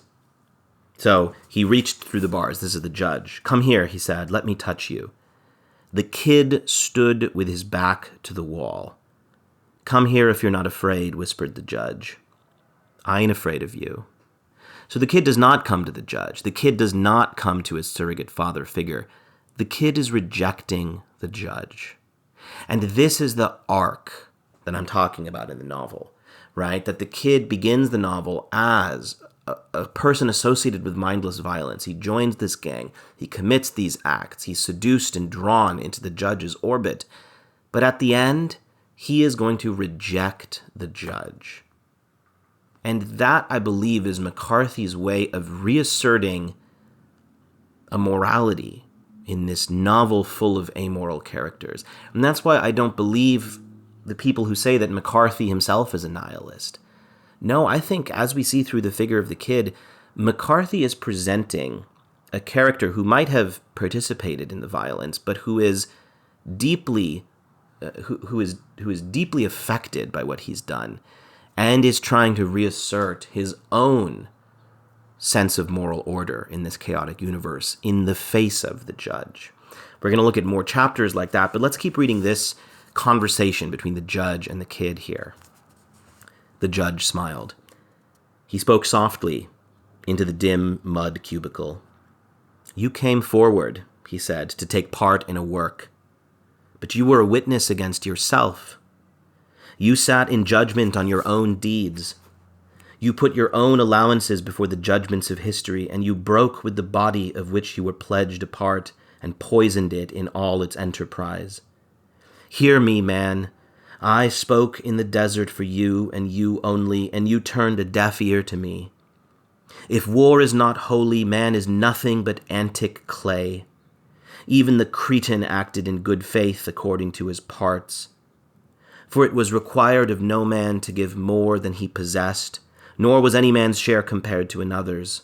So he reached through the bars. This is the judge. "Come here," he said. "Let me touch you." The kid stood with his back to the wall. "Come here if you're not afraid," whispered the judge. "I ain't afraid of you." So the kid does not come to the judge. The kid does not come to his surrogate father figure. The kid is rejecting the judge. And this is the arc that I'm talking about in the novel, right? That the kid begins the novel as a person associated with mindless violence. He joins this gang. He commits these acts. He's seduced and drawn into the judge's orbit. But at the end, he is going to reject the judge. And that, I believe, is McCarthy's way of reasserting a morality in this novel full of amoral characters. And that's why I don't believe the people who say that McCarthy himself is a nihilist. No, I think as we see through the figure of the kid, McCarthy is presenting a character who might have participated in the violence, but who is deeply, who is deeply affected by what he's done, and is trying to reassert his own sense of moral order in this chaotic universe in the face of the judge. We're going to look at more chapters like that, but let's keep reading this conversation between the judge and the kid here. The judge smiled. He spoke softly into the dim mud cubicle. You came forward, he said, to take part in a work, but you were a witness against yourself. You sat in judgment on your own deeds. You put your own allowances before the judgments of history, and you broke with the body of which you were pledged a part and poisoned it in all its enterprise. Hear me, man. I spoke in the desert for you and you only, and you turned a deaf ear to me. If war is not holy, man is nothing but antic clay. Even the Cretan acted in good faith according to his parts. For it was required of no man to give more than he possessed, nor was any man's share compared to another's.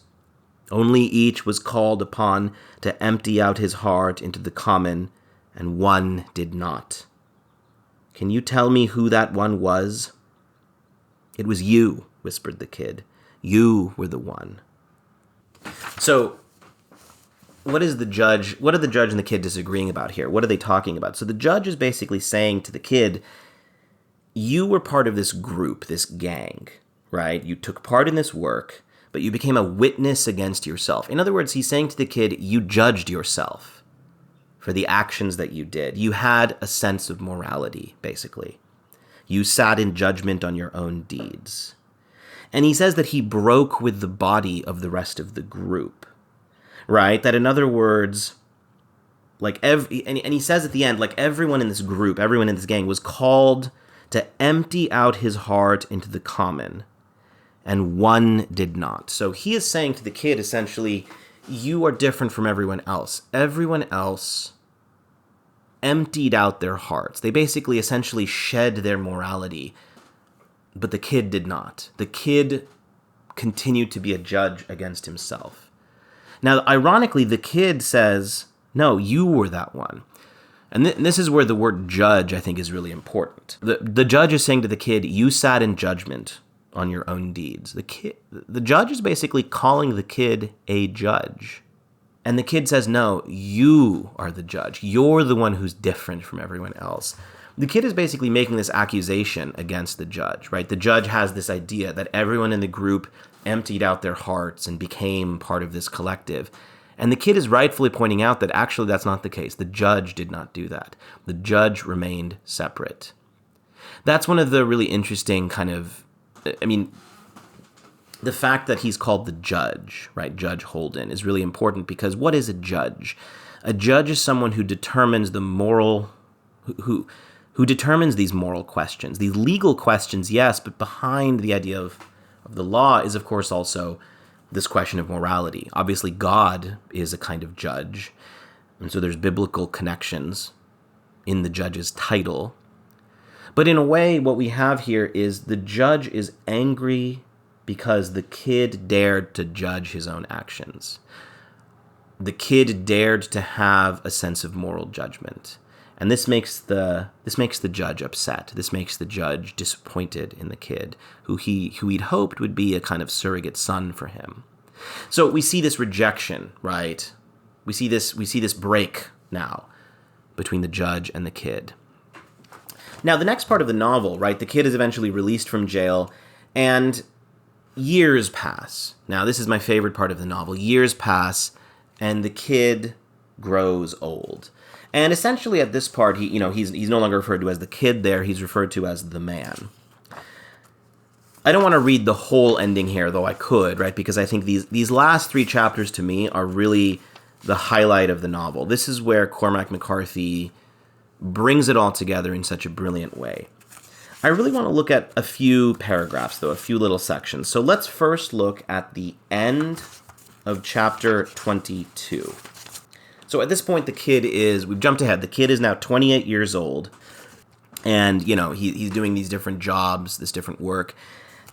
Only each was called upon to empty out his heart into the common, and one did not. Can you tell me who that one was? It was you, whispered the kid. You were the one. So, what are the judge and the kid disagreeing about here? What are they talking about? So the judge is basically saying to the kid, you were part of this group, this gang, right? You took part in this work, but you became a witness against yourself. In other words, he's saying to the kid, you judged yourself for the actions that you did. You had a sense of morality, basically. You sat in judgment on your own deeds. And he says that he broke with the body of the rest of the group, right? That in other words, and he says at the end, like everyone in this group, everyone in this gang was called to empty out his heart into the common, and one did not. So he is saying to the kid, essentially, you are different from everyone else. Everyone else emptied out their hearts. They basically essentially shed their morality, but the kid did not. The kid continued to be a judge against himself. Now, ironically, the kid says, no, you were that one. And this is where the word judge, I think, is really important. The judge is saying to the kid, you sat in judgment on your own deeds. The judge is basically calling the kid a judge. And the kid says, no, you are the judge. You're the one who's different from everyone else. The kid is basically making this accusation against the judge, right? The judge has this idea that everyone in the group emptied out their hearts and became part of this collective. And the kid is rightfully pointing out that actually that's not the case. The judge did not do that. The judge remained separate. That's one of the really interesting the fact that he's called the judge, right? Judge Holden is really important because what is a judge? A judge is someone who determines the moral, who determines these moral questions, these legal questions, yes, but behind the idea of the law is, of course, also this question of morality. Obviously, God is a kind of judge, and so there's biblical connections in the judge's title. But in a way, what we have here is the judge is angry because the kid dared to judge his own actions. The kid dared to have a sense of moral judgment. And this makes the judge upset. This makes the judge disappointed in the kid, who he'd hoped would be a kind of surrogate son for him. So we see this rejection, right? We see this break now between the judge and the kid. Now, the next part of the novel, right? The kid is eventually released from jail, and years pass. Now, this is my favorite part of the novel. Years pass, and the kid grows old. And essentially at this part, he's no longer referred to as the kid there, he's referred to as the man. I don't want to read the whole ending here, though I could, right? Because I think these last 3 chapters to me are really the highlight of the novel. This is where Cormac McCarthy brings it all together in such a brilliant way. I really want to look at a few paragraphs, though, a few little sections. So let's first look at the end of chapter 22. So at this point, we've jumped ahead. The kid is now 28 years old, and, he's doing these different jobs, this different work.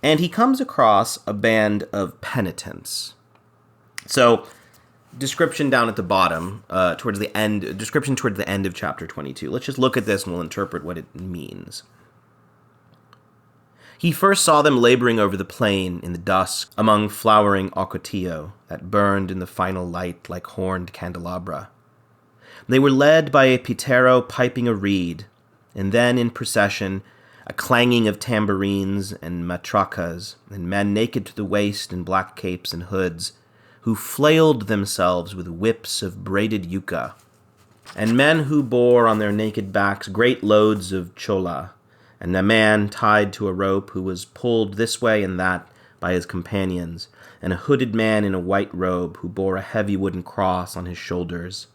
And he comes across a band of penitents. So, description down at the bottom, towards the end of chapter 22. Let's just look at this and we'll interpret what it means. He first saw them laboring over the plain in the dusk among flowering ocotillo that burned in the final light like horned candelabra. They were led by a pitero piping a reed, and then in procession, a clanging of tambourines and matracas, and men naked to the waist in black capes and hoods, who flailed themselves with whips of braided yucca, and men who bore on their naked backs great loads of chola, and a man tied to a rope who was pulled this way and that by his companions, and a hooded man in a white robe who bore a heavy wooden cross on his shoulders.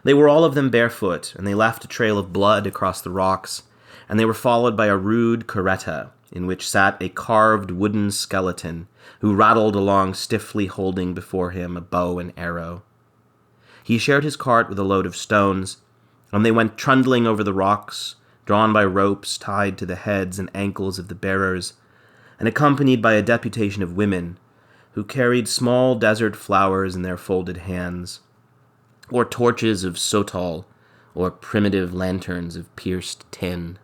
They were all of them barefoot, and they left a trail of blood across the rocks, and they were followed by a rude carreta, in which sat a carved wooden skeleton, who rattled along stiffly holding before him a bow and arrow. He shared his cart with a load of stones, and they went trundling over the rocks, drawn by ropes tied to the heads and ankles of the bearers, and accompanied by a deputation of women, who carried small desert flowers in their folded hands, or torches of sotol, or primitive lanterns of pierced tin.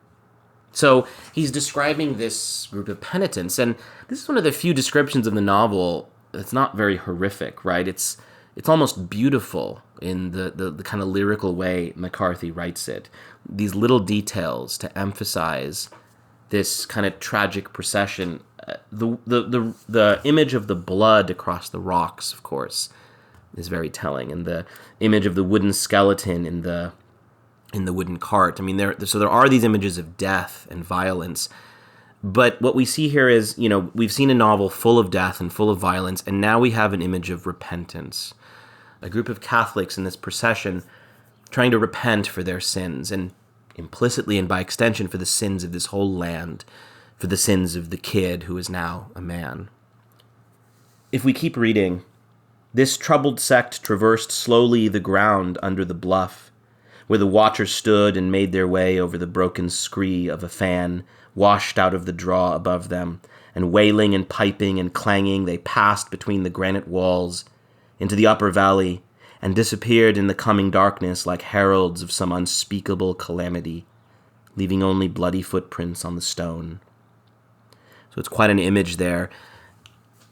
So he's describing this group of penitents, and this is one of the few descriptions of the novel that's not very horrific, right? It's almost beautiful in the kind of lyrical way McCarthy writes it. These little details to emphasize this kind of tragic procession. The image of the blood across the rocks, of course, is very telling, and the image of the wooden skeleton in the wooden cart. I mean, there are these images of death and violence, but what we see here is, we've seen a novel full of death and full of violence, and now we have an image of repentance. A group of Catholics in this procession trying to repent for their sins, and implicitly and by extension for the sins of this whole land, for the sins of the kid who is now a man. If we keep reading, this troubled sect traversed slowly the ground under the bluff, where the watchers stood and made their way over the broken scree of a fan washed out of the draw above them, and wailing and piping and clanging they passed between the granite walls into the upper valley, and disappeared in the coming darkness like heralds of some unspeakable calamity, leaving only bloody footprints on the stone. So it's quite an image there.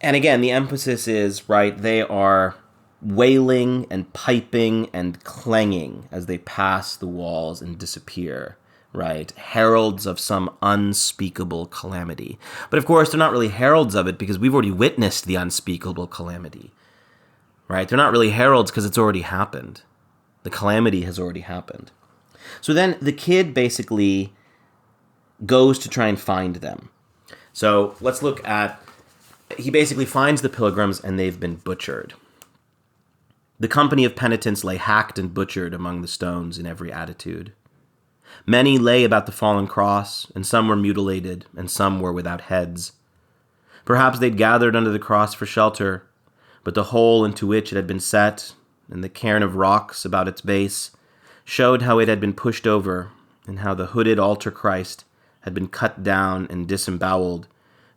And again, the emphasis is, right, they are wailing and piping and clanging as they pass the walls and disappear, right? Heralds of some unspeakable calamity. But of course, they're not really heralds of it because we've already witnessed the unspeakable calamity. Right? They're not really heralds because it's already happened. The calamity has already happened. So then the kid basically goes to try and find them. So let's look at, he basically finds the pilgrims and they've been butchered. The company of penitents lay hacked and butchered among the stones in every attitude. Many lay about the fallen cross, and some were mutilated, and some were without heads. Perhaps they'd gathered under the cross for shelter, but the hole into which it had been set, and the cairn of rocks about its base, showed how it had been pushed over, and how the hooded altar Christ had been cut down and disemboweled,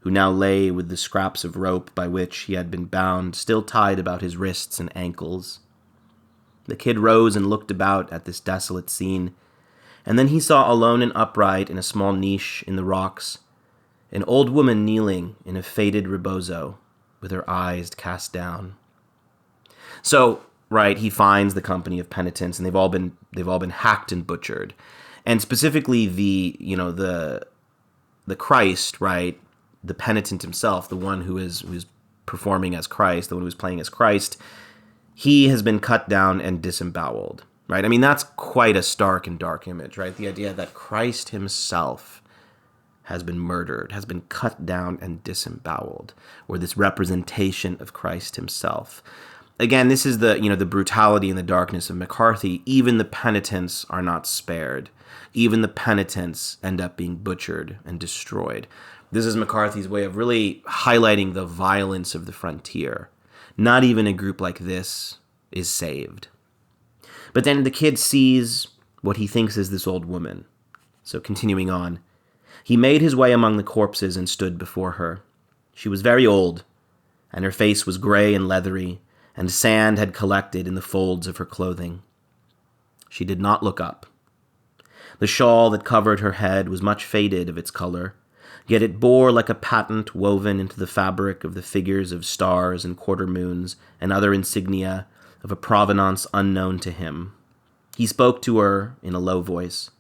who now lay with the scraps of rope by which he had been bound still tied about his wrists and ankles. The kid rose and looked about at this desolate scene, and then he saw alone and upright in a small niche in the rocks, an old woman kneeling in a faded rebozo, with her eyes cast down. So, right, he finds the company of penitents, and they've all been hacked and butchered. And specifically the Christ, right, the penitent himself, the one who's performing as Christ, the one who's playing as Christ, he has been cut down and disemboweled, right? I mean, that's quite a stark and dark image, right? The idea that Christ himself has been murdered, has been cut down and disemboweled, or this representation of Christ himself. Again, this is the brutality and the darkness of McCarthy. Even the penitents are not spared. Even the penitents end up being butchered and destroyed. This is McCarthy's way of really highlighting the violence of the frontier. Not even a group like this is saved. But then the kid sees what he thinks is this old woman. So continuing on, He made his way among the corpses and stood before her. She was very old, and her face was gray and leathery, and sand had collected in the folds of her clothing. She did not look up. The shawl that covered her head was much faded of its color, yet it bore like a patent woven into the fabric of the figures of stars and quarter moons and other insignia of a provenance unknown to him. He spoke to her in a low voice.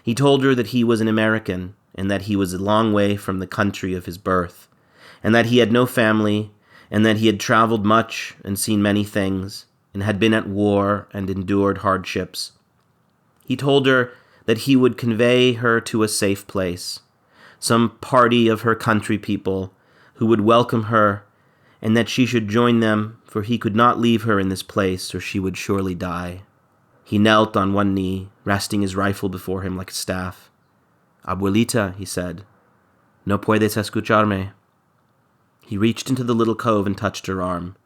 He told her that he was an American, and that he was a long way from the country of his birth, and that he had no family, and that he had traveled much and seen many things, and had been at war and endured hardships. He told her that he would convey her to a safe place, some party of her country people who would welcome her, and that she should join them, for he could not leave her in this place, or she would surely die. He knelt on one knee, resting his rifle before him like a staff. "Abuelita," he said, "no puedes escucharme." He reached into the little cove and touched her arm.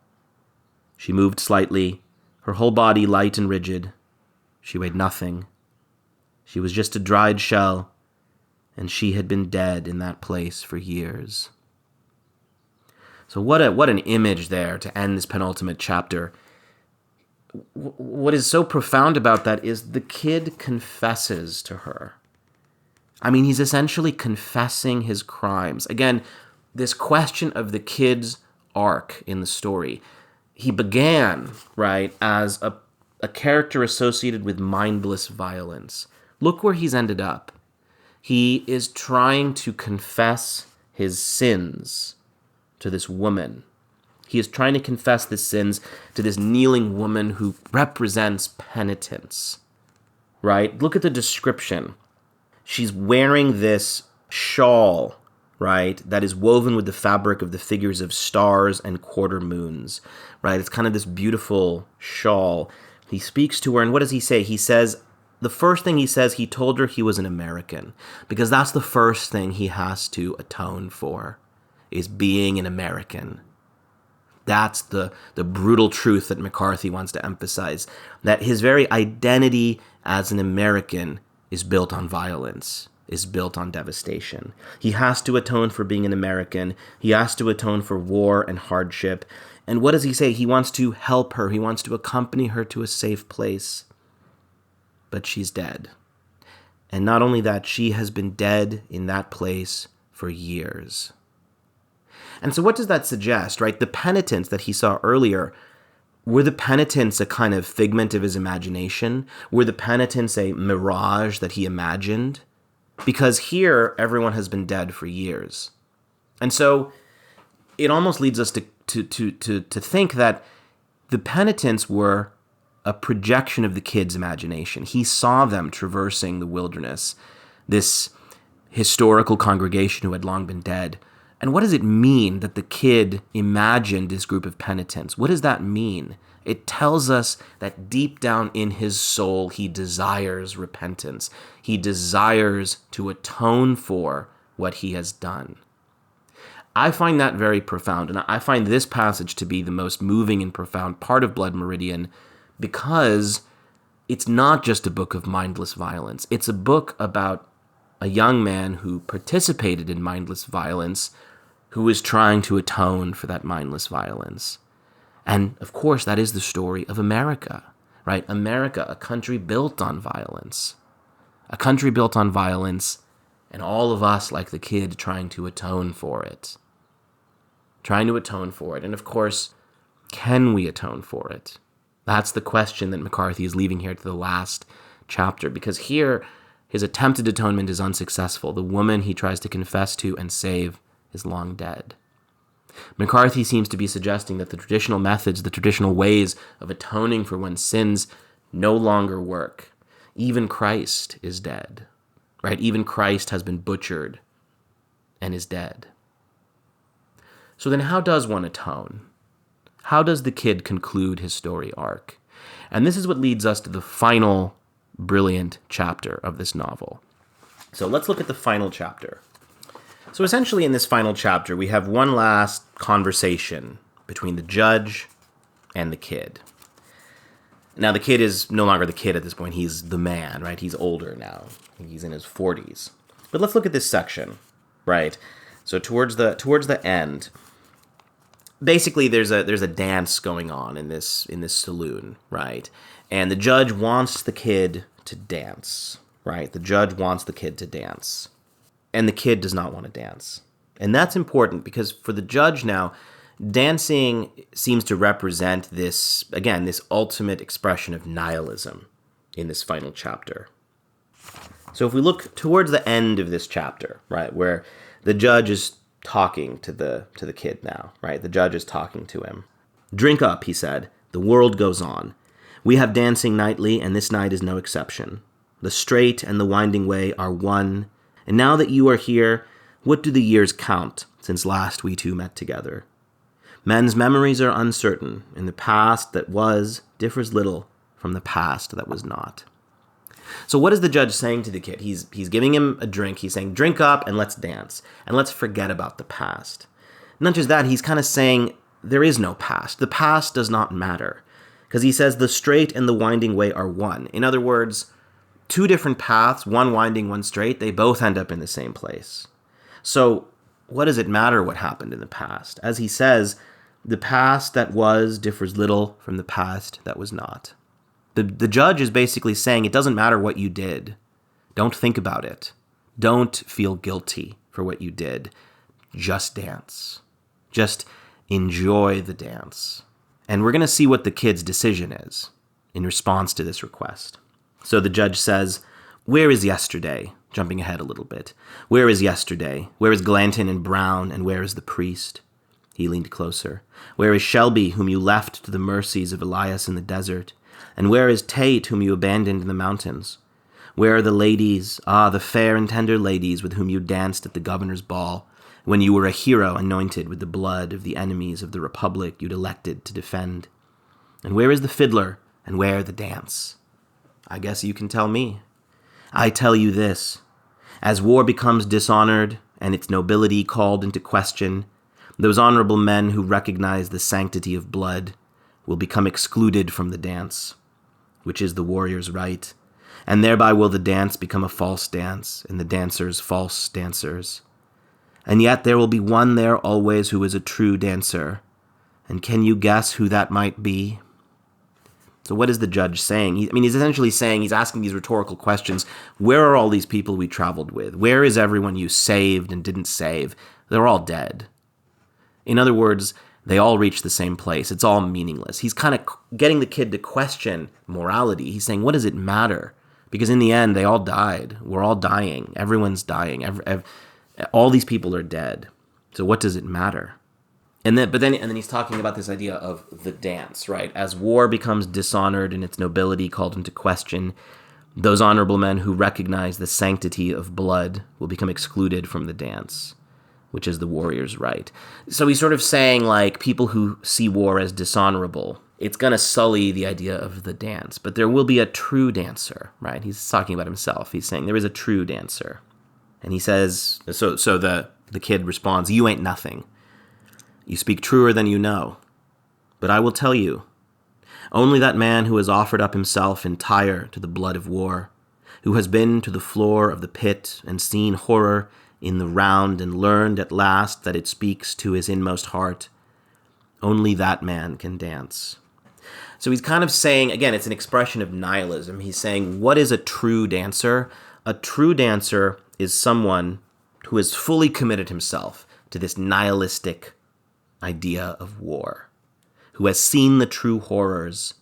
She moved slightly, her whole body light and rigid. She weighed nothing. She was just a dried shell, and she had been dead in that place for years. So what an image there to end this penultimate chapter. What is so profound about that is the kid confesses to her. I mean, he's essentially confessing his crimes. Again, this question of the kid's arc in the story. He began, right, as a character associated with mindless violence. Look where he's ended up. He is trying to confess his sins to this woman. He is trying to confess the sins to this kneeling woman who represents penitence, right? Look at the description. She's wearing this shawl, right, that is woven with the fabric of the figures of stars and quarter moons, right? It's kind of this beautiful shawl. He speaks to her, and what does he say? He says, the first thing he says, he told her he was an American, because that's the first thing he has to atone for, is being an American. That's the brutal truth that McCarthy wants to emphasize, that his very identity as an American is built on violence, is built on devastation. He has to atone for being an American. He has to atone for war and hardship. And what does he say? He wants to help her. He wants to accompany her to a safe place. But she's dead. And not only that, she has been dead in that place for years. And so what does that suggest, right? The penitents that he saw earlier, were the penitents a kind of figment of his imagination? Were the penitents a mirage that he imagined? Because here, everyone has been dead for years. And so it almost leads us to think that the penitents were a projection of the kid's imagination. He saw them traversing the wilderness, this historical congregation who had long been dead. And what does it mean that the kid imagined this group of penitents? What does that mean? It tells us that deep down in his soul, he desires repentance. He desires to atone for what he has done. I find that very profound, and I find this passage to be the most moving and profound part of Blood Meridian, because it's not just a book of mindless violence. It's a book about a young man who participated in mindless violence, who is trying to atone for that mindless violence. And, of course, that is the story of America, right? America, a country built on violence. A country built on violence, and all of us, like the kid, trying to atone for it. Trying to atone for it. And, of course, can we atone for it? That's the question that McCarthy is leaving here to the last chapter, because here, his attempted atonement is unsuccessful. The woman he tries to confess to and save is long dead. McCarthy seems to be suggesting that the traditional methods, the traditional ways of atoning for one's sins no longer work. Even Christ is dead, right? Even Christ has been butchered and is dead. So then how does one atone? How does the kid conclude his story arc? And this is what leads us to the final brilliant chapter of this novel. So let's look at the final chapter. So essentially in this final chapter, we have one last conversation between the judge and the kid. Now, the kid is no longer the kid at this point. He's the man, right? He's older now. He's in his 40s. But let's look at this section, right? So towards the end, basically there's a dance going on in this saloon, right? And the judge wants the kid to dance, right? The judge wants the kid to dance. And the kid does not want to dance. And that's important because for the judge now, dancing seems to represent this ultimate expression of nihilism in this final chapter. So if we look towards the end of this chapter, right, where the judge is talking to the kid now, right? The judge is talking to him. "Drink up," he said. "The world goes on. We have dancing nightly, and this night is no exception. The straight and the winding way are one. And now that you are here, what do the years count since last we two met together? Men's memories are uncertain, and the past that was differs little from the past that was not." So what is the judge saying to the kid? He's giving him a drink. He's saying, drink up and let's dance, and let's forget about the past. Not just that, he's kind of saying there is no past. The past does not matter. Because he says the straight and the winding way are one. In other words, two different paths, one winding, one straight, they both end up in the same place. So what does it matter what happened in the past? As he says, the past that was differs little from the past that was not. The judge is basically saying it doesn't matter what you did. Don't think about it. Don't feel guilty for what you did. Just dance. Just enjoy the dance. And we're going to see what the kid's decision is in response to this request. So the judge says, "Where is yesterday?" Jumping ahead a little bit. "Where is yesterday? Where is Glanton and Brown, and where is the priest?" He leaned closer. "Where is Shelby, whom you left to the mercies of Elias in the desert? And where is Tate, whom you abandoned in the mountains? Where are the ladies, the fair and tender ladies with whom you danced at the governor's ball, when you were a hero anointed with the blood of the enemies of the republic you'd elected to defend? And where is the fiddler, and where the dance? I guess you can tell me. I tell you this, as war becomes dishonored and its nobility called into question, those honorable men who recognize the sanctity of blood will become excluded from the dance, which is the warrior's right, and thereby will the dance become a false dance, and the dancers false dancers. And yet there will be one there always who is a true dancer. And can you guess who that might be?" So what is the judge saying? He's essentially saying, he's asking these rhetorical questions. Where are all these people we traveled with? Where is everyone you saved and didn't save? They're all dead. In other words, they all reach the same place. It's all meaningless. He's kind of getting the kid to question morality. He's saying, what does it matter? Because in the end, they all died. We're all dying. Everyone's dying. All these people are dead. So what does it matter? And then he's talking about this idea of the dance, right? As war becomes dishonored and its nobility called into question, those honorable men who recognize the sanctity of blood will become excluded from the dance, which is the warrior's right. So he's sort of saying, like, people who see war as dishonorable, it's going to sully the idea of the dance, but there will be a true dancer, right? He's talking about himself. He's saying there is a true dancer. And he says, so the kid responds, "You ain't nothing. You speak truer than you know. But I will tell you, only that man who has offered up himself entire to the blood of war, who has been to the floor of the pit and seen horror in the round and learned at last that it speaks to his inmost heart, only that man can dance." So he's kind of saying, again, it's an expression of nihilism. He's saying, what is a true dancer? A true dancer is someone who has fully committed himself to this nihilistic idea of war, who has seen the true horrors,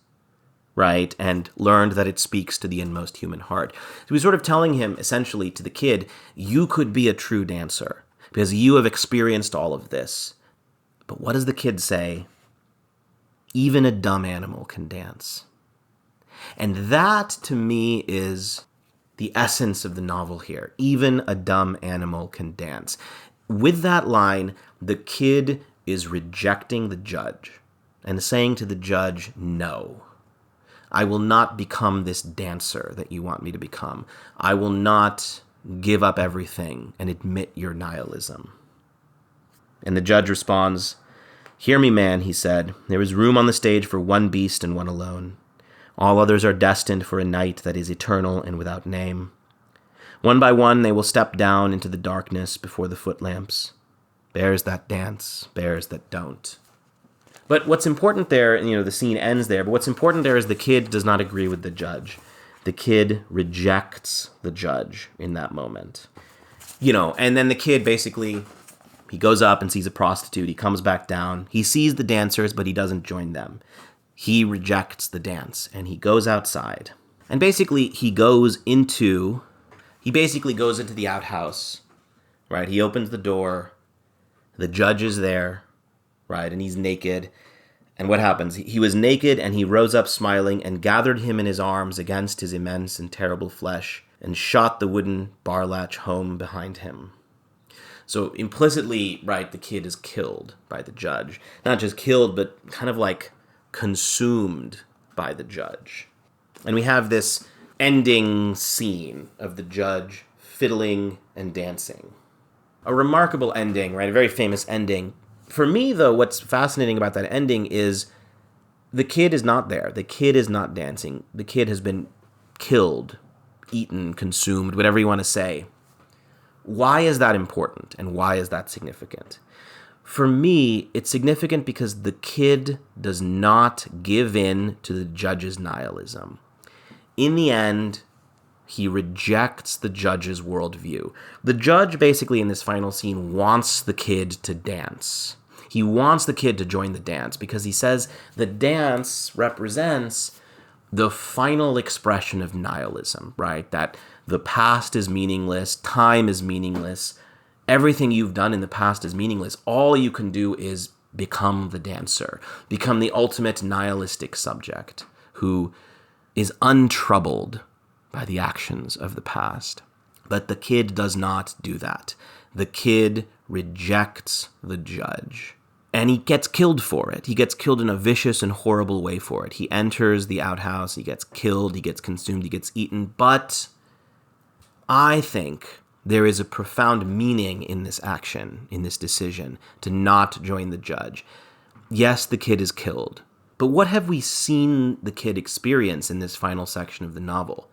right, and learned that it speaks to the inmost human heart. So he's sort of telling him, essentially, to the kid, you could be a true dancer because you have experienced all of this. But what does the kid say? Even a dumb animal can dance. And that, to me, is the essence of the novel here. Even a dumb animal can dance. With that line, the kid is rejecting the judge and saying to the judge, no, I will not become this dancer that you want me to become. I will not give up everything and admit your nihilism. And the judge responds, "Hear me, man," he said. "There is room on the stage for one beast and one alone. All others are destined for a night that is eternal and without name. One by one, they will step down into the darkness before the footlamps. Bears that dance, bears that don't. But what's important there, the scene ends there, but what's important there is the kid does not agree with the judge. The kid rejects the judge in that moment. And then the kid basically, he goes up and sees a prostitute. He comes back down. He sees the dancers, but he doesn't join them. He rejects the dance, and he goes outside. And basically, he goes into the outhouse, right? He opens the door. The judge is there, right? And he's naked. And what happens? He was naked, and he rose up smiling and gathered him in his arms against his immense and terrible flesh and shot the wooden bar latch home behind him. So implicitly, right, the kid is killed by the judge. Not just killed, but kind of like consumed by the judge. And we have this ending scene of the judge fiddling and dancing. A remarkable ending, right? A very famous ending. For me, though, what's fascinating about that ending is the kid is not there. The kid is not dancing. The kid has been killed, eaten, consumed, whatever you want to say. Why is that important, and why is that significant? For me, it's significant because the kid does not give in to the judge's nihilism. In the end, he rejects the judge's worldview. The judge, basically, in this final scene, wants the kid to dance. He wants the kid to join the dance because he says the dance represents the final expression of nihilism, right? That the past is meaningless, time is meaningless, everything you've done in the past is meaningless. All you can do is become the dancer, become the ultimate nihilistic subject who is untroubled by the actions of the past. But the kid does not do that. The kid rejects the judge. And he gets killed for it. He gets killed in a vicious and horrible way for it. He enters the outhouse, he gets killed, he gets consumed, he gets eaten. But I think there is a profound meaning in this action, in this decision, to not join the judge. Yes, the kid is killed. But what have we seen the kid experience in this final section of the novel?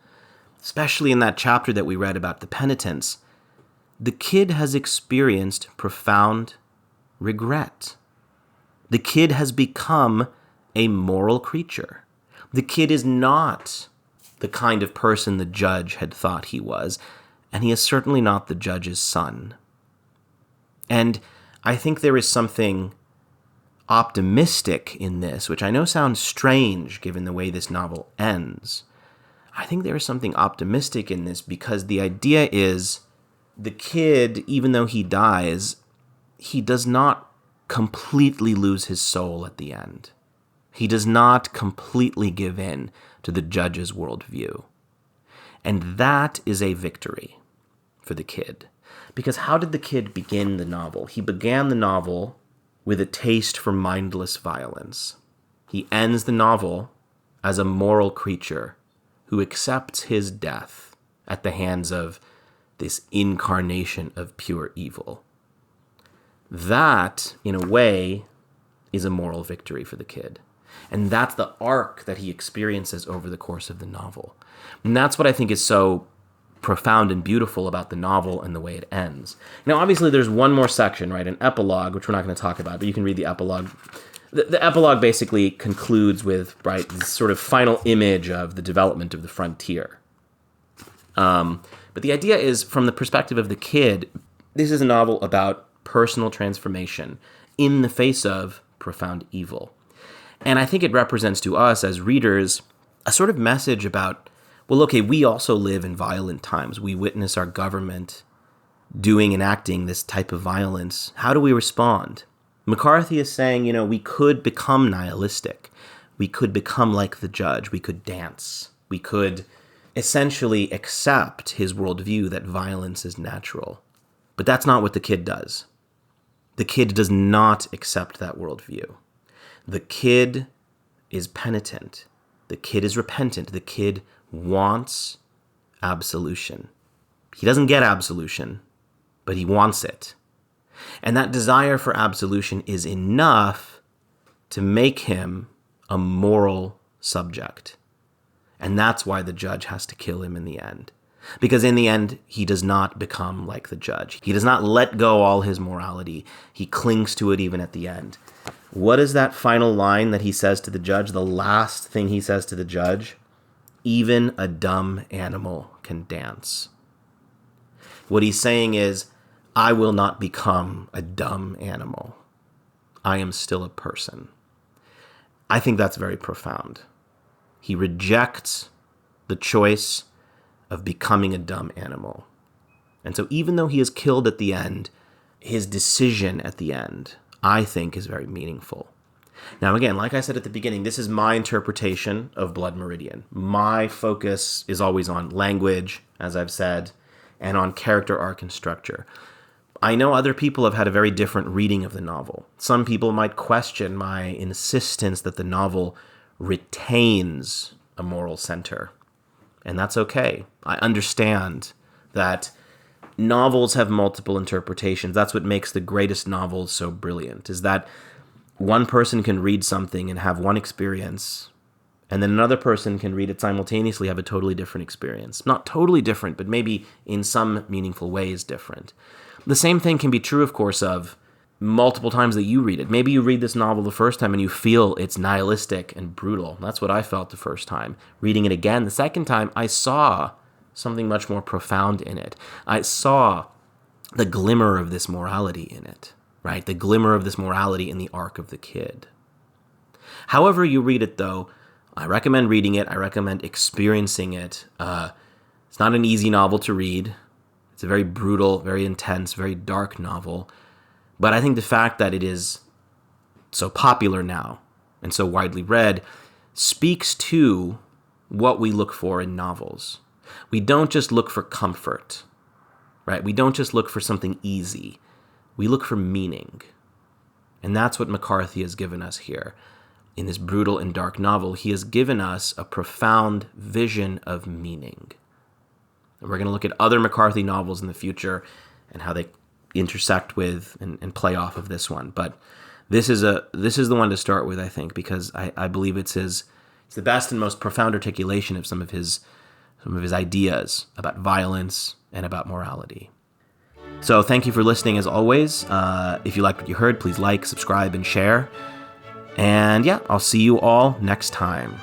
Especially in that chapter that we read about the penitents. The kid has experienced profound regret. The kid has become a moral creature. The kid is not the kind of person the judge had thought he was, and he is certainly not the judge's son. And I think there is something optimistic in this, which I know sounds strange given the way this novel ends. I think there is something optimistic in this because the idea is the kid, even though he dies, he does not completely lose his soul at the end. He does not completely give in to the judge's worldview. And that is a victory for the kid. Because how did the kid begin the novel? He began the novel with a taste for mindless violence. He ends the novel as a moral creature who accepts his death at the hands of this incarnation of pure evil. That, in a way, is a moral victory for the kid. And that's the arc that he experiences over the course of the novel. And that's what I think is so profound and beautiful about the novel and the way it ends. Now, obviously, there's one more section, right? An epilogue, which we're not going to talk about, but you can read the epilogue. The epilogue basically concludes with, right, this sort of final image of the development of the frontier. But the idea is, from the perspective of the kid, this is a novel about personal transformation in the face of profound evil. And I think it represents to us as readers a sort of message about, well, okay, we also live in violent times. We witness our government doing and acting this type of violence. How do we respond? McCarthy is saying, we could become nihilistic. We could become like the judge. We could dance. We could essentially accept his worldview that violence is natural. But that's not what the kid does. The kid does not accept that worldview. The kid is penitent. The kid is repentant. The kid wants absolution. He doesn't get absolution, but he wants it. And that desire for absolution is enough to make him a moral subject. And that's why the judge has to kill him in the end. Because in the end, he does not become like the judge. He does not let go all his morality. He clings to it even at the end. What is that final line that he says to the judge? The last thing he says to the judge? Even a dumb animal can dance. What he's saying is, I will not become a dumb animal. I am still a person. I think that's very profound. He rejects the choice of becoming a dumb animal. And so even though he is killed at the end, his decision at the end, I think, is very meaningful. Now, again, like I said at the beginning, this is my interpretation of Blood Meridian. My focus is always on language, as I've said, and on character arc and structure. I know other people have had a very different reading of the novel. Some people might question my insistence that the novel retains a moral center. And that's okay. I understand that novels have multiple interpretations. That's what makes the greatest novels so brilliant, is that one person can read something and have one experience, and then another person can read it simultaneously, have a totally different experience. Not totally different, but maybe in some meaningful ways different. The same thing can be true, of course, of multiple times that you read it. Maybe you read this novel the first time and you feel it's nihilistic and brutal. That's what I felt the first time. Reading it again, the second time, I saw something much more profound in it. I saw the glimmer of this morality in it, right? The glimmer of this morality in the arc of the kid. However you read it, though, I recommend reading it. I recommend experiencing it. It's not an easy novel to read. It's a very brutal, very intense, very dark novel. But I think the fact that it is so popular now and so widely read speaks to what we look for in novels. We don't just look for comfort, right? We don't just look for something easy. We look for meaning. And that's what McCarthy has given us here. In this brutal and dark novel, he has given us a profound vision of meaning. And we're going to look at other McCarthy novels in the future and how they intersect with and play off of this one. But this is the one to start with, I think, because I believe it's the best and most profound articulation of some of his ideas about violence and about morality. So thank you for listening, as always. If you liked what you heard, please like, subscribe, and share. And yeah, I'll see you all next time.